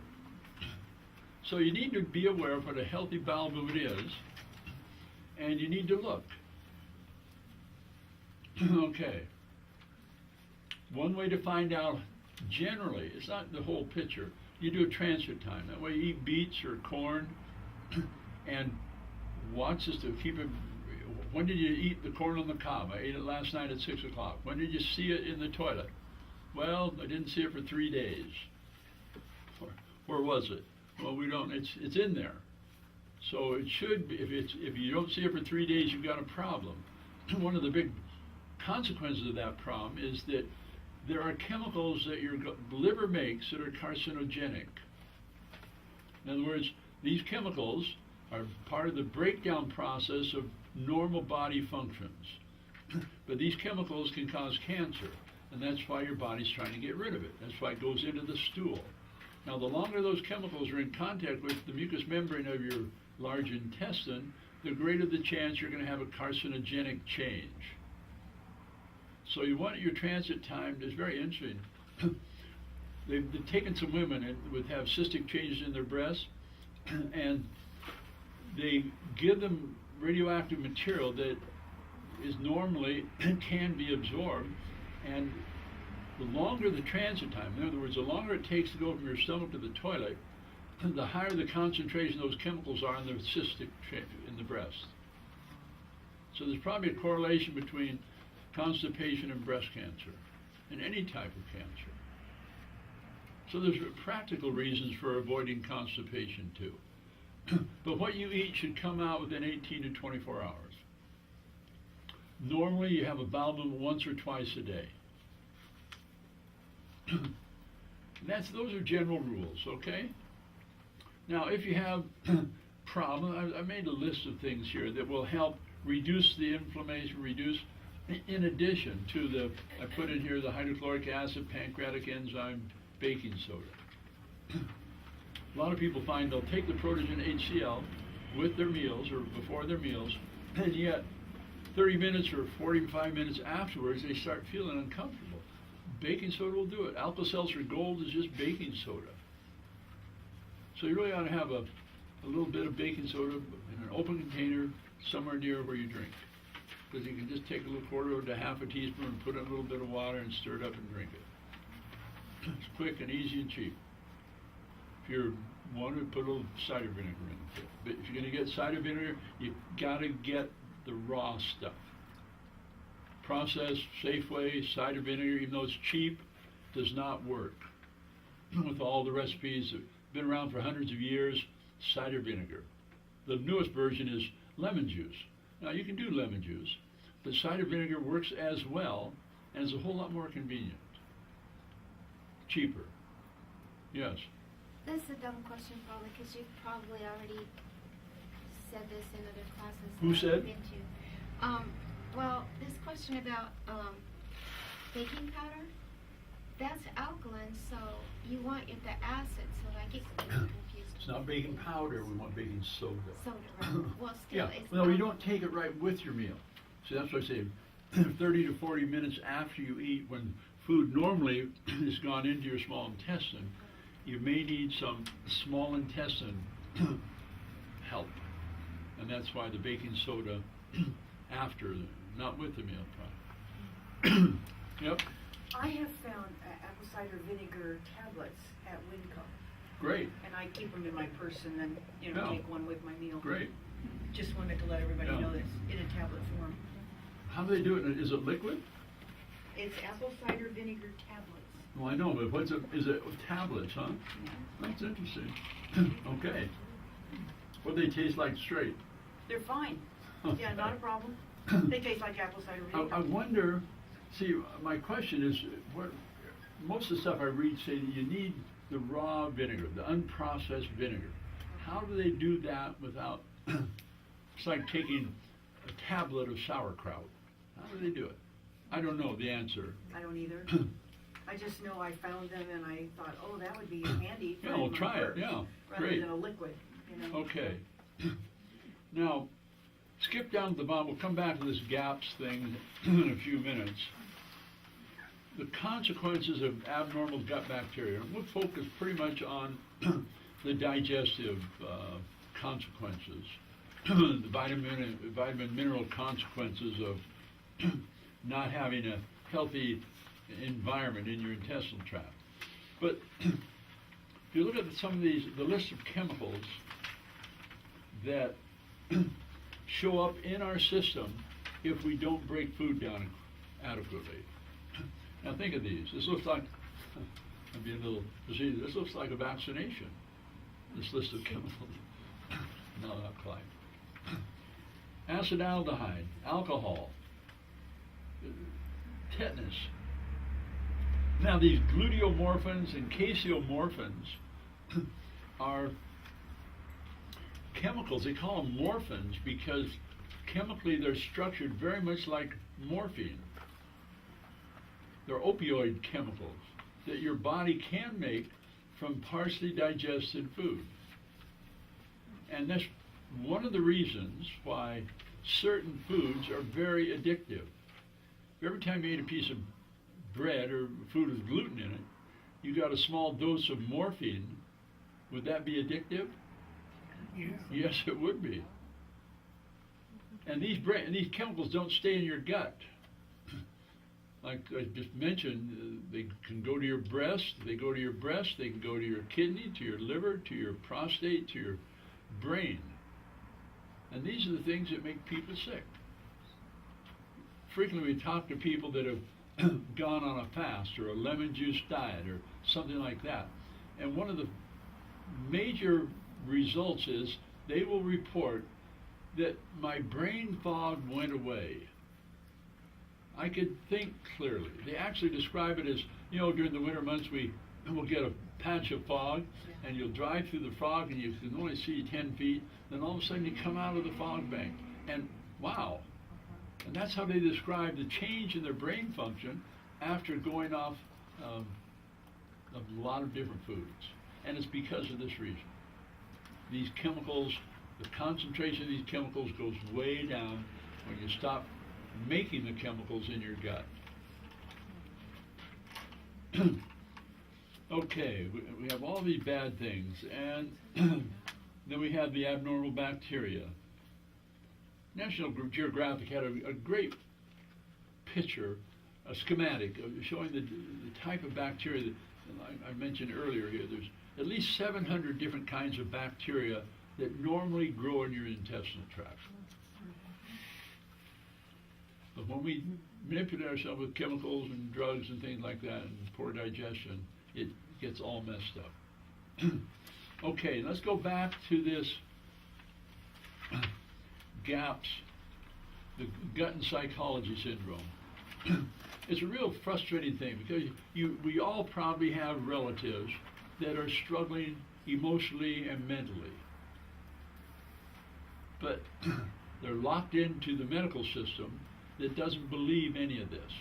[SPEAKER 1] So you need to be aware of what a healthy bowel movement is, and you need to look. Okay. One way to find out, generally, it's not the whole picture, you do a transit time. That way you eat beets or corn, and watch this to keep it. When did you eat the corn on the cob? I ate it last night at 6 o'clock. When did you see it in the toilet? Well, I didn't see it for 3 days. Where was it? Well, we don't. It's in there. So it should be. If you don't see it for 3 days, you've got a problem. One of the big consequences of that problem is that there are chemicals that your liver makes that are carcinogenic. In other words, these chemicals are part of the breakdown process of normal body functions. But these chemicals can cause cancer, and that's why your body's trying to get rid of it. That's why it goes into the stool. Now, the longer those chemicals are in contact with the mucous membrane of your large intestine, the greater the chance you're going to have a carcinogenic change. So you want your transit time. It's very interesting. They've taken some women and would have cystic changes in their breasts, and they give them radioactive material that is normally can be absorbed, and the longer the transit time, in other words, the longer it takes to go from your stomach to the toilet, the higher the concentration of those chemicals are in the cystic in the breast. So there's probably a correlation between constipation and breast cancer, and any type of cancer. So there's practical reasons for avoiding constipation too. But what you eat should come out within 18 to 24 hours. Normally you have a bowel movement once or twice a day. Those are general rules, okay? Now, if you have problem, I made a list of things here that will help reduce the inflammation, in addition to I put in here the hydrochloric acid, pancreatic enzyme, baking soda. A lot of people find they'll take the Protogen HCl with their meals or before their meals, and yet 30 minutes or 45 minutes afterwards, they start feeling uncomfortable. Baking soda will do it. Alka-Seltzer Gold is just baking soda. So you really ought to have a little bit of baking soda in an open container somewhere near where you drink. Because you can just take a little quarter to half a teaspoon and put in a little bit of water and stir it up and drink it. It's quick and easy and cheap. If you want to put a little cider vinegar in it. But if you're going to get cider vinegar, you got to get the raw stuff. Processed, Safeway, cider vinegar, even though it's cheap, does not work. With all the recipes that have been around for hundreds of years, cider vinegar. The newest version is lemon juice. Now you can do lemon juice, but cider vinegar works as well and is a whole lot more convenient. Cheaper. Yes.
[SPEAKER 8] This is a dumb question probably because you've probably already said this in other classes.
[SPEAKER 1] Who
[SPEAKER 8] that
[SPEAKER 1] said?
[SPEAKER 8] I've been to. Well, this question about baking powder, that's alkaline, so you want the acid, so I get confused.
[SPEAKER 1] It's not baking powder, we want baking soda.
[SPEAKER 8] Soda, right? Well, still,
[SPEAKER 1] Yeah,
[SPEAKER 8] it's
[SPEAKER 1] well,
[SPEAKER 8] not.
[SPEAKER 1] you don't take it right with your meal. See, that's what I say, 30 to 40 minutes after you eat, when food normally has gone into your small intestine, you may need some small intestine help. And that's why the baking soda after, not with the meal product. Yep,
[SPEAKER 10] I have found apple cider vinegar tablets at Winco,
[SPEAKER 1] great,
[SPEAKER 10] and I keep them in my purse and then,
[SPEAKER 1] Yeah.
[SPEAKER 10] take one with my meal.
[SPEAKER 1] great.
[SPEAKER 10] Just wanted to let everybody
[SPEAKER 1] Yeah.
[SPEAKER 10] know that it's in a tablet form.
[SPEAKER 1] How do they do it? Is it liquid?
[SPEAKER 10] It's apple cider vinegar tablets.
[SPEAKER 1] Well, I know, but is it tablets, huh? That's interesting. Okay. What do they taste like straight?
[SPEAKER 10] They're fine. Yeah, not a problem. They taste like apple cider vinegar.
[SPEAKER 1] I wonder, see, my question is, what, most of the stuff I read say that you need the raw vinegar, the unprocessed vinegar. How do they do that without, it's like taking a tablet of sauerkraut. How do they do it? I don't know the answer.
[SPEAKER 10] I don't either. I just know I found them and I thought, oh, that would be handy for
[SPEAKER 1] Yeah, we'll
[SPEAKER 10] my
[SPEAKER 1] try it,
[SPEAKER 10] purse,
[SPEAKER 1] yeah,
[SPEAKER 10] rather
[SPEAKER 1] great.
[SPEAKER 10] than a liquid, you know.
[SPEAKER 1] Okay. Now, skip down to the bottom. We'll come back to this GAPS thing in a few minutes. The consequences of abnormal gut bacteria. We'll focus pretty much on the digestive consequences, the vitamin mineral consequences of not having a healthy environment in your intestinal tract. But if you look at some of these, the list of chemicals that show up in our system if we don't break food down adequately. Now think of these. This looks like, I'll be a little facetious, this looks like a vaccination, this list of chemicals. No, not quite. Acetaldehyde, alcohol, tetanus. Now these gluteomorphins and caseomorphins are chemicals. They call them morphins because chemically they're structured very much like morphine. They're opioid chemicals that your body can make from partially digested food. And that's one of the reasons why certain foods are very addictive. Every time you eat a piece of bread or food with gluten in it, you got a small dose of morphine. Would that be addictive?
[SPEAKER 4] Yeah.
[SPEAKER 1] Yes, it would be. And these chemicals don't stay in your gut. Like I just mentioned, they can go to your breast, they can go to your kidney, to your liver, to your prostate, to your brain. And these are the things that make people sick. Frequently we talk to people that have gone on a fast or a lemon juice diet or something like that. And one of the major results is they will report that my brain fog went away. I could think clearly. They actually describe it as, you know, during the winter months we'll get a patch of fog and you'll drive through the fog and you can only see 10 feet, then all of a sudden you come out of the fog bank and wow. And that's how they describe the change in their brain function after going off a lot of different foods. And it's because of this reason. These chemicals, the concentration of these chemicals goes way down when you stop making the chemicals in your gut. Okay, we have all these bad things, and then we have the abnormal bacteria. National Geographic had a great picture, a schematic, showing the type of bacteria that I mentioned earlier here. There's at least 700 different kinds of bacteria that normally grow in your intestinal tract. But when we manipulate ourselves with chemicals and drugs and things like that and poor digestion, it gets all messed up. Okay, let's go back to this GAPS, the gut and psychology syndrome. It's a real frustrating thing because we all probably have relatives that are struggling emotionally and mentally. But they're locked into the medical system that doesn't believe any of this.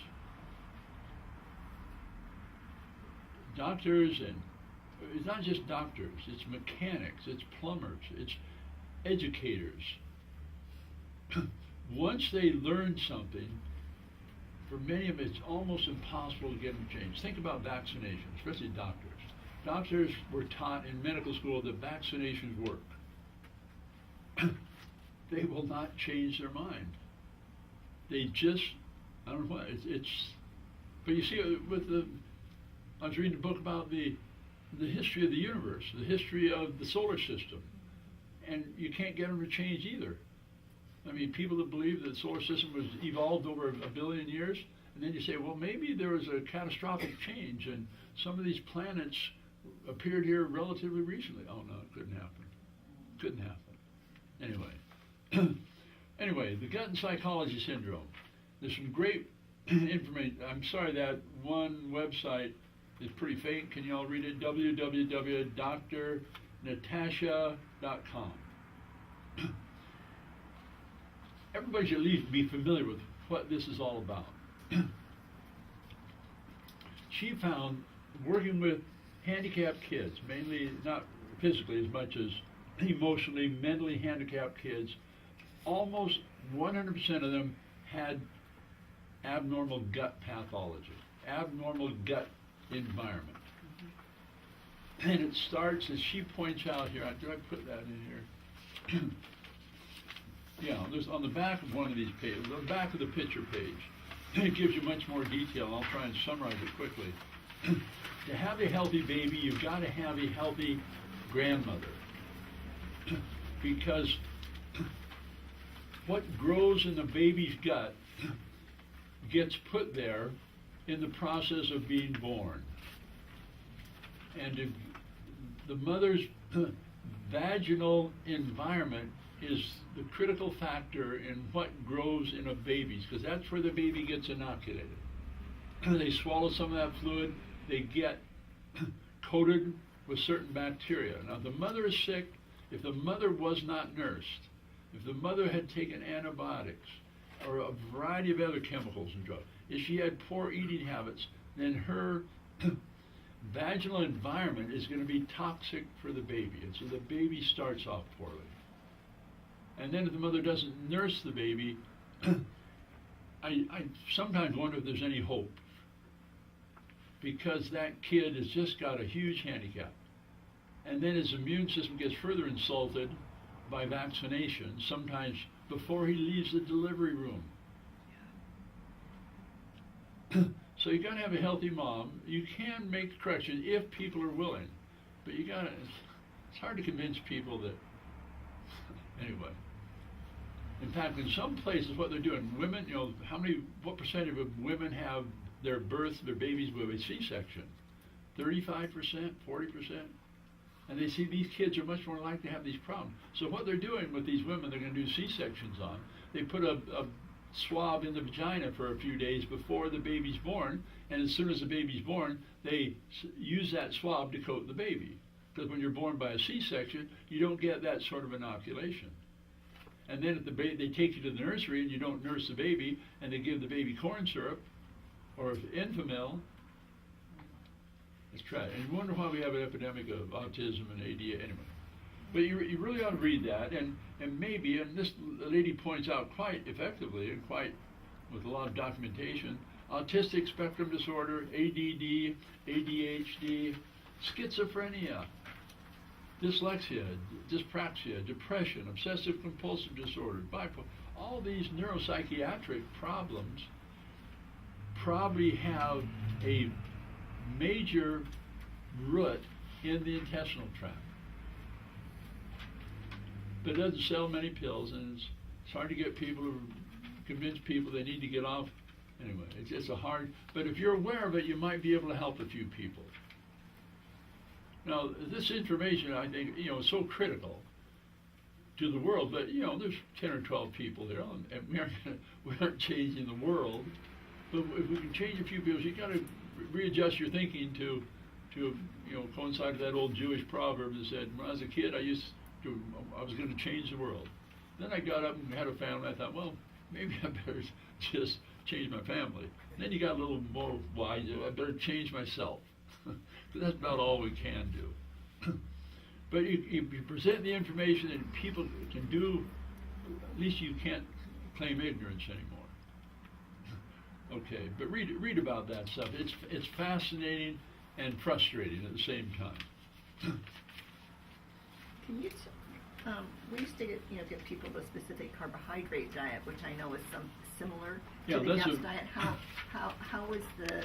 [SPEAKER 1] Doctors, and it's not just doctors, it's mechanics, it's plumbers, it's educators. Once they learn something, for many of them it's almost impossible to get them to change. Think about vaccinations, especially doctors. Doctors were taught in medical school that vaccinations work. They will not change their mind. They just, I don't know what, but you see, I was reading a book about the history of the universe, the history of the solar system, and you can't get them to change either. I mean, people that believe that the solar system was evolved over a billion years, and then you say, well, maybe there was a catastrophic change, and some of these planets appeared here relatively recently. Oh no, it couldn't happen. Couldn't happen. Anyway, anyway, the gut and psychology syndrome. There's some great information. I'm sorry that one website is pretty faint. Can you all read it? www.drnatasha.com. Everybody should at least be familiar with what this is all about. She found, working with handicapped kids, mainly not physically as much as emotionally, mentally handicapped kids, almost 100% of them had abnormal gut pathology, abnormal gut environment. And it starts, as she points out here, did I put that in here? Yeah, there's on the back of one of these pages, on the back of the picture page, it gives you much more detail. I'll try and summarize it quickly. To have a healthy baby, you've got to have a healthy grandmother. Because what grows in the baby's gut gets put there in the process of being born. And if the mother's vaginal environment is the critical factor in what grows in a baby's, because that's where the baby gets inoculated. They swallow some of that fluid, they get coated with certain bacteria. Now, if the mother is sick, if the mother was not nursed, if the mother had taken antibiotics or a variety of other chemicals and drugs, if she had poor eating habits, then her vaginal environment is going to be toxic for the baby. And so the baby starts off poorly. And then if the mother doesn't nurse the baby, I sometimes wonder if there's any hope. Because that kid has just got a huge handicap. And then his immune system gets further insulted by vaccination, sometimes before he leaves the delivery room. So you got to have a healthy mom. You can make corrections if people are willing, but you got to. It's hard to convince people that. Anyway, in fact, in some places, what they're doing, women, what percentage of women have their babies with a C-section? 35%, 40%. And they see these kids are much more likely to have these problems. So what they're doing with these women they're going to do C-sections on, they put a swab in the vagina for a few days before the baby's born, and as soon as the baby's born, they use that swab to coat the baby. Because when you're born by a C-section, you don't get that sort of inoculation. And then if they take you to the nursery and you don't nurse the baby, and they give the baby corn syrup or Enfamil, it's tragic. And you wonder why we have an epidemic of autism and ADHD anyway. But you really ought to read that, and maybe, and this lady points out quite effectively and quite with a lot of documentation, autistic spectrum disorder, ADD, ADHD, schizophrenia, dyslexia, dyspraxia, depression, obsessive compulsive disorder, bipolar, all these neuropsychiatric problems probably have a major root in the intestinal tract. But it doesn't sell many pills, and it's hard to get people to convince people they need to get off. Anyway, it's a hard, but if you're aware of it, you might be able to help a few people. Now, this information, I think, is so critical to the world, but, there's 10 or 12 people there, and we aren't changing the world, but if we can change a few people, you got to readjust your thinking to coincide with that old Jewish proverb that said, when I was a kid, I was going to change the world. Then I got up and had a family. I thought, well, maybe I better just change my family. And then you got a little more wise. I better change myself. But that's about all we can do. But if you present the information and people can do, at least you can't claim ignorance anymore. Okay, but read about that stuff. It's fascinating and frustrating at the same time.
[SPEAKER 9] Can you, we used to give people the specific carbohydrate diet, which I know is similar to the GAPS diet. How is the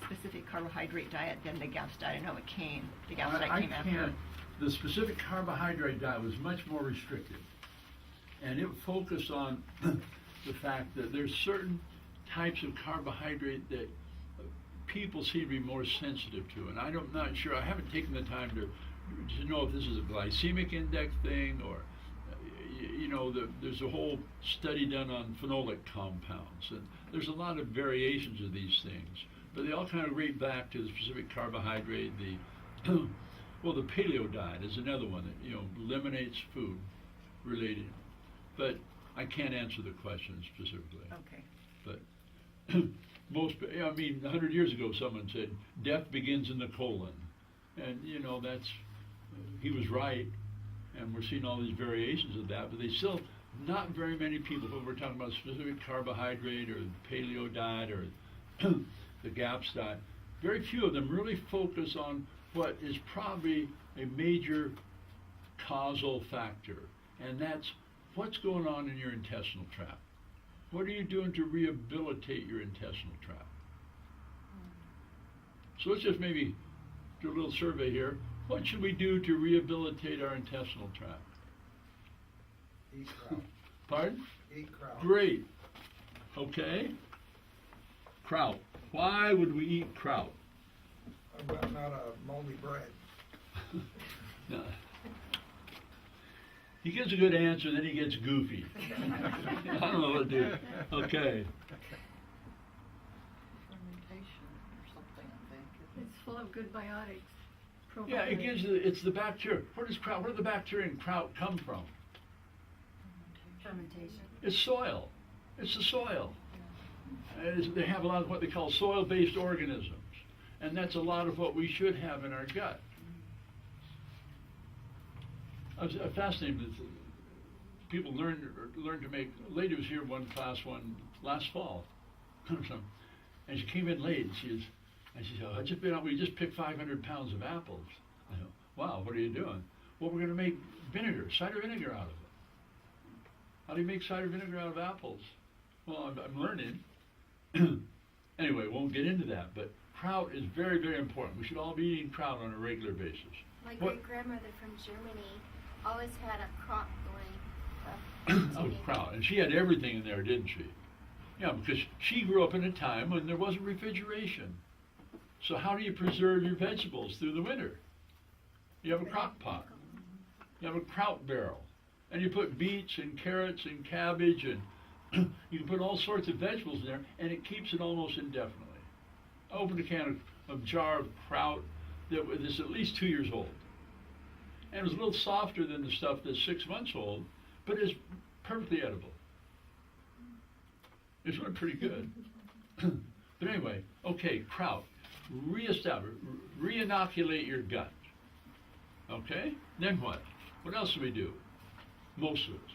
[SPEAKER 9] specific carbohydrate diet than the GAPS diet? I know the GAPS diet came after.
[SPEAKER 1] The specific carbohydrate diet was much more restricted, and it focused on the fact that there's certain types of carbohydrate that people seem to be more sensitive to, and I'm not sure. I haven't taken the time to know if this is a glycemic index thing or there's a whole study done on phenolic compounds, and there's a lot of variations of these things, but they all kind of relate back to the specific carbohydrate. The the paleo diet is another one that eliminates food related, but I can't answer the question specifically.
[SPEAKER 9] Okay.
[SPEAKER 1] But 100 years ago, someone said death begins in the colon, and that's he was right. And we're seeing all these variations of that, but they still, not very many people, when we're talking about specific carbohydrate or the paleo diet or the GAPS diet, very few of them really focus on what is probably a major causal factor, and that's what's going on in your intestinal tract. What are you doing to rehabilitate your intestinal tract? So let's just maybe do a little survey here. What should we do to rehabilitate our intestinal tract?
[SPEAKER 2] Eat kraut.
[SPEAKER 1] Pardon?
[SPEAKER 2] Eat kraut.
[SPEAKER 1] Great. Okay. Kraut. Why would we eat kraut?
[SPEAKER 2] But not a moldy bread.
[SPEAKER 1] No. He gives a good answer, then he gets goofy. I don't know what to do. Okay.
[SPEAKER 3] Fermentation or something, I think.
[SPEAKER 6] It's full of good biotics.
[SPEAKER 1] Yeah, it's the bacteria. Where do the bacteria in kraut come from?
[SPEAKER 10] Fermentation.
[SPEAKER 1] It's soil. It's the soil. They have a lot of what they call soil-based organisms, and that's a lot of what we should have in our gut. I was fascinated that people learn to make. A lady was here last fall, and she came in late. And she said, we just picked 500 pounds of apples. I go, wow, what are you doing? Well, we're going to make cider vinegar out of it. How do you make cider vinegar out of apples? Well, I'm learning. Anyway, won't get into that, but kraut is very, very important. We should all be eating kraut on a regular basis.
[SPEAKER 8] My great-grandmother from Germany always had a crop going.
[SPEAKER 1] Oh, kraut. And she had everything in there, didn't she? Yeah, because she grew up in a time when there wasn't refrigeration. So how do you preserve your vegetables through the winter? You have a crock pot. You have a kraut barrel. And you put beets and carrots and cabbage, and you can put all sorts of vegetables in there, and it keeps it almost indefinitely. I opened a jar of kraut that was at least 2 years old. And it was a little softer than the stuff that's 6 months old, but it's perfectly edible. It's really pretty good. But anyway, okay, kraut. Re-inoculate your gut. Okay? Then what? What else do we do? Most of us.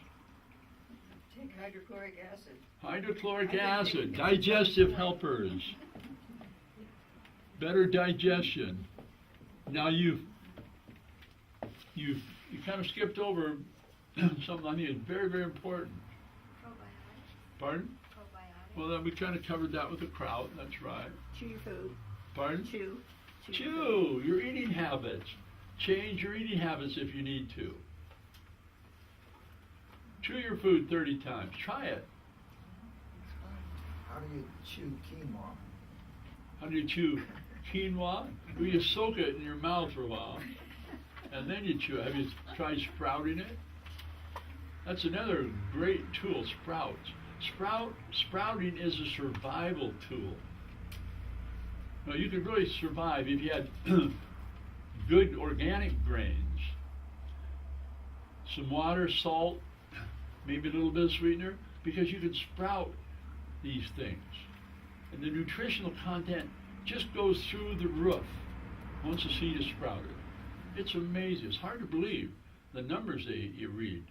[SPEAKER 5] Take hydrochloric acid.
[SPEAKER 1] Hydrochloric acid, digestive helpers, better digestion. Now you kind of skipped over something I think is very, very important.
[SPEAKER 8] Probiotics.
[SPEAKER 1] Pardon?
[SPEAKER 8] Probiotics.
[SPEAKER 1] Well, then we kind of covered that with the kraut. That's right.
[SPEAKER 9] Chew your food.
[SPEAKER 1] Pardon?
[SPEAKER 9] Chew.
[SPEAKER 1] Chew your eating habits. Change your eating habits if you need to. Chew your food 30 times. Try it.
[SPEAKER 2] How do you chew quinoa?
[SPEAKER 1] How do you chew quinoa? Well, you soak it in your mouth for a while, and then you chew it. Have you tried sprouting it? That's another great tool, sprouts. Sprouting is a survival tool. Now, you could really survive if you had good organic grains, some water, salt, maybe a little bit of sweetener, because you can sprout these things. And the nutritional content just goes through the roof once a seed is sprouted. It's amazing. It's hard to believe the numbers you read.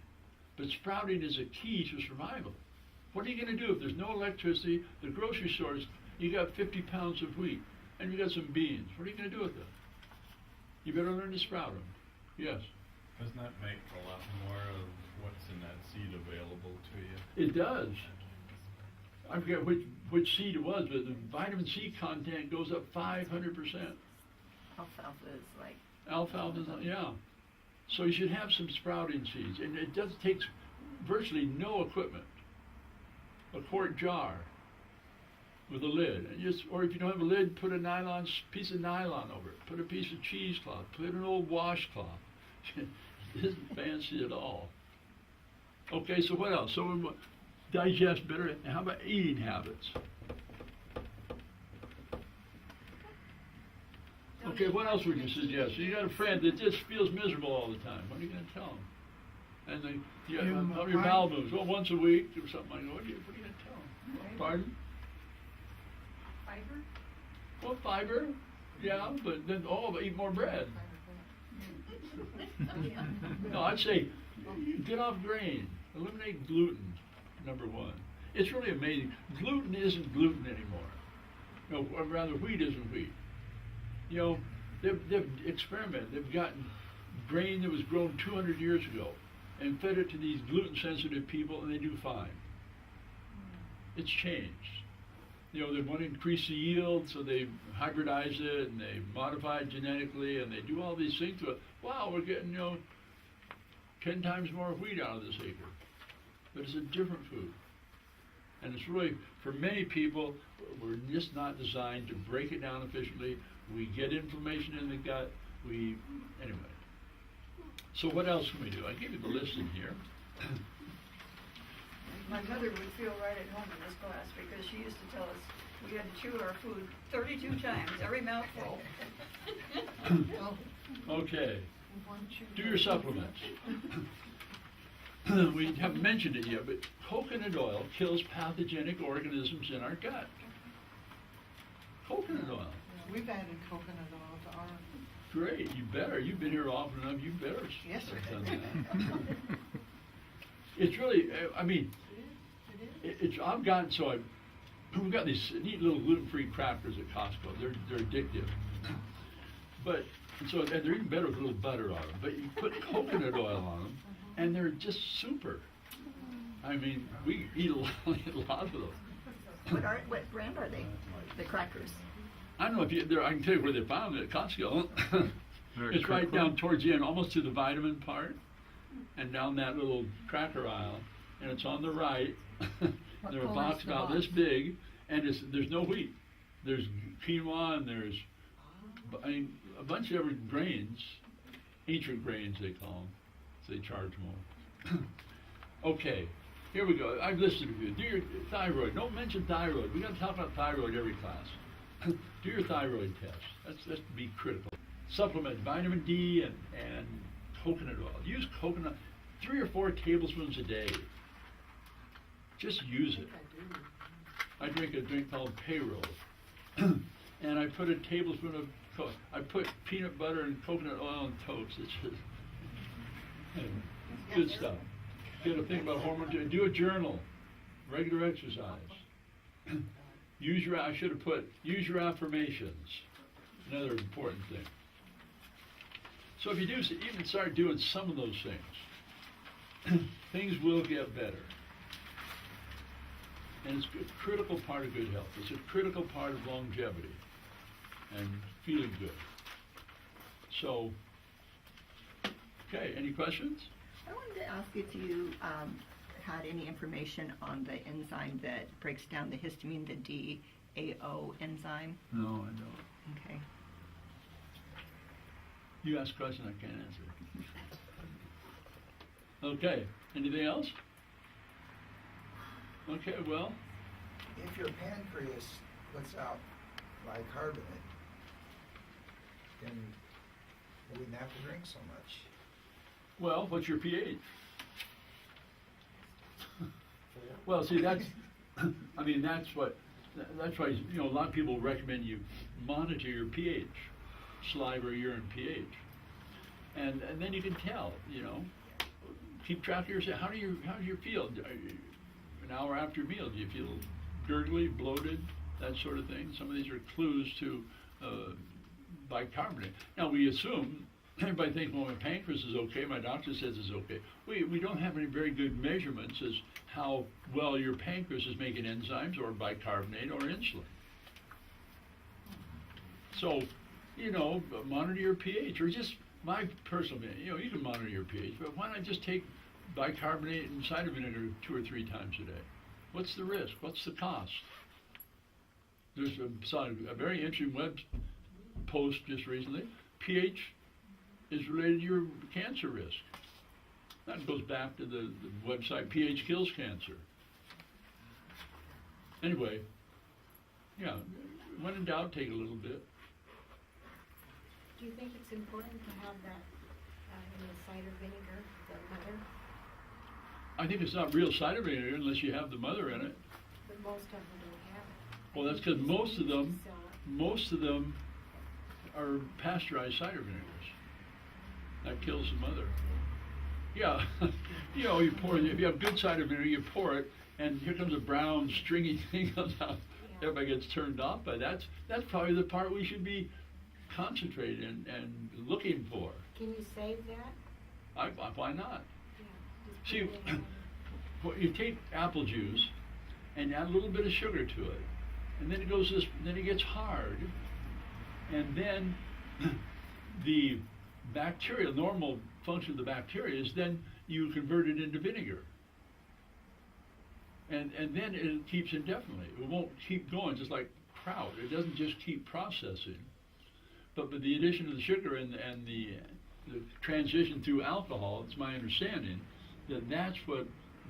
[SPEAKER 1] But sprouting is a key to survival. What are you going to do if there's no electricity, the grocery stores, you got 50 pounds of wheat, and you got some beans? What are you going to do with them? You better learn to sprout them. Yes?
[SPEAKER 7] Doesn't that make a lot more of what's in that seed available to you?
[SPEAKER 1] It does. I forget which seed it was, but the vitamin C content goes up 500%.
[SPEAKER 9] Alfalfa is like.
[SPEAKER 1] Alfalfa, yeah. So you should have some sprouting seeds, and it does take virtually no equipment. A quart jar with a lid, and or if you don't have a lid, put a piece of nylon over it. Put a piece of cheesecloth. Put an old washcloth. It isn't fancy at all. Okay, so what else? So we digest better. How about eating habits? Okay, what else would you suggest? You got a friend that just feels miserable all the time. What are you going to tell him? And they, yeah,
[SPEAKER 4] Give 'em a
[SPEAKER 1] how your
[SPEAKER 4] pint.
[SPEAKER 1] bowel moves? Well, once a week or something like that. What are you going to tell him? Pardon?
[SPEAKER 5] Fiber?
[SPEAKER 1] Well, fiber, yeah, but then eat more bread. No, I'd say get off grain. Eliminate gluten, number one. It's really amazing. Gluten isn't gluten anymore. No, or rather, wheat isn't wheat. You know, they've experimented. They've gotten grain that was grown 200 years ago and fed it to these gluten-sensitive people, and they do fine. It's changed. You know, they want to increase the yield, so they hybridize it, and they modify it genetically, and they do all these things to it. Wow, we're getting, 10 times more wheat out of this acre. But it's a different food. And it's really, for many people, we're just not designed to break it down efficiently. We get inflammation in the gut. Anyway. So what else can we do? I gave you the list in here.
[SPEAKER 5] My mother would feel right at home in this class because she used to tell us we had to chew our food 32 times, every mouthful.
[SPEAKER 1] Okay. Do your supplements. We haven't mentioned it yet, but coconut oil kills pathogenic organisms in our gut. Coconut oil.
[SPEAKER 3] We've added coconut oil to our.
[SPEAKER 1] Great. You better. You've been here often enough. You better.
[SPEAKER 3] Yes, sir.
[SPEAKER 1] have done that. It's really. I mean, it's. I've gotten so. We've got these neat little gluten-free crackers at Costco. They're addictive. But and they're even better with a little butter on them. But you put coconut oil on them, and they're just super. I mean, we eat a lot of them.
[SPEAKER 9] What brand are they? The crackers.
[SPEAKER 1] I don't know if I can tell you where they found it at Costco.
[SPEAKER 7] Very
[SPEAKER 1] It's right
[SPEAKER 7] quickly.
[SPEAKER 1] down towards the end, almost to the vitamin part, and down that little cracker aisle, and it's on the right. They're a
[SPEAKER 3] color
[SPEAKER 1] box
[SPEAKER 3] is the
[SPEAKER 1] about
[SPEAKER 3] box?
[SPEAKER 1] this big, and there's no wheat. There's quinoa and there's a bunch of different grains, ancient grains they call them, so they charge more. Okay, here we go. I've listed a few. Do your thyroid. Don't mention thyroid. We got to talk about thyroid every class. Do your thyroid test. That's be critical. Supplement vitamin D and coconut oil. Use coconut 3 or 4 tablespoons a day. Just use it. I drink a drink called payroll, and I put a tablespoon of I put peanut butter and coconut oil on toast. It's just anyway, good stuff. Get a thing about hormones. Do a journal. Regular exercise. Use your affirmations. Another important thing. So if you do even start doing some of those things, things will get better. And it's a critical part of good health. It's a critical part of longevity and feeling good. So, okay, any questions?
[SPEAKER 9] I wanted to ask if you had any information on the enzyme that breaks down the histamine, the DAO enzyme.
[SPEAKER 1] No, I don't.
[SPEAKER 9] Okay.
[SPEAKER 1] You ask a question I can't answer. Okay, anything else? Okay, well,
[SPEAKER 2] If your pancreas puts out bicarbonate, then you wouldn't have to drink so much.
[SPEAKER 1] what's your pH? Well, see, that's why, a lot of people recommend you monitor your pH, saliva or urine pH. And then you can tell, keep track of yourself. How do you feel? An hour after your meal, do you feel gurgly, bloated, that sort of thing? Some of these are clues to bicarbonate. Now, we assume, everybody thinks, well, my pancreas is okay, my doctor says it's okay. We don't have any very good measurements as how well your pancreas is making enzymes or bicarbonate or insulin. So, monitor your pH, or just my personal opinion, you can monitor your pH, but why not just take bicarbonate and cider vinegar 2 or 3 times a day? What's the risk? What's the cost? There's a very interesting web post just recently. pH is related to your cancer risk. That goes back to the website pH Kills Cancer. Anyway, yeah, when in doubt, take a little bit.
[SPEAKER 11] Do you think it's important to have that in the cider vinegar, the mother?
[SPEAKER 1] I think it's not real cider vinegar unless you have the mother in it.
[SPEAKER 11] But most of them don't have it.
[SPEAKER 1] Well, that's because most of them are pasteurized cider vinegars. That kills the mother. Yeah, you know, you pour it, if you have good cider vinegar, you pour it, and here comes a brown stringy thing comes out. Everybody gets turned off by that. That's probably the part we should be concentrating and looking for.
[SPEAKER 11] Can you save that?
[SPEAKER 1] Why not?
[SPEAKER 11] Yeah. just
[SPEAKER 1] See,
[SPEAKER 11] put it in.
[SPEAKER 1] well, you take apple juice and add a little bit of sugar to it, and then then it gets hard, and then the bacteria, normal function of the bacteria is then you convert it into vinegar. And then it keeps indefinitely. It won't keep going, just like kraut. It doesn't just keep processing. But with the addition of the sugar and the transition through alcohol, it's my understanding that that's what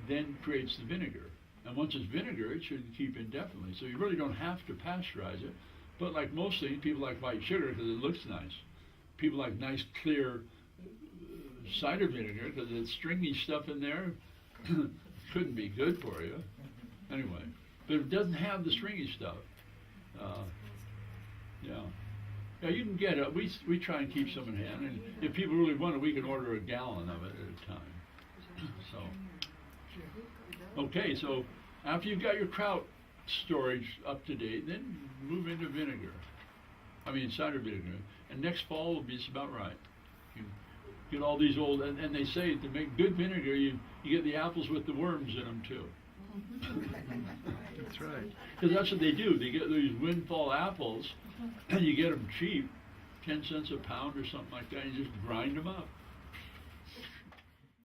[SPEAKER 1] then creates the vinegar. And once it's vinegar, it should keep indefinitely. So you really don't have to pasteurize it. But like most things, people like white sugar because it looks nice. People like nice, clear cider vinegar because it's stringy stuff in there. Couldn't be good for you. Anyway, but it doesn't have the stringy stuff. Yeah, you can get it. We try and keep some in hand, and if people really want it, we can order a gallon of it at a time. So, okay, so after you've got your kraut storage up to date, then move into vinegar. I mean cider vinegar, and next fall will be just about right. You get all these old, and they say to make good vinegar, you get the apples with the worms in them too.
[SPEAKER 2] That's right.
[SPEAKER 1] Because that's what they do. They get these windfall apples, and you get them cheap, 10 cents a pound or something like that, and you just grind them up.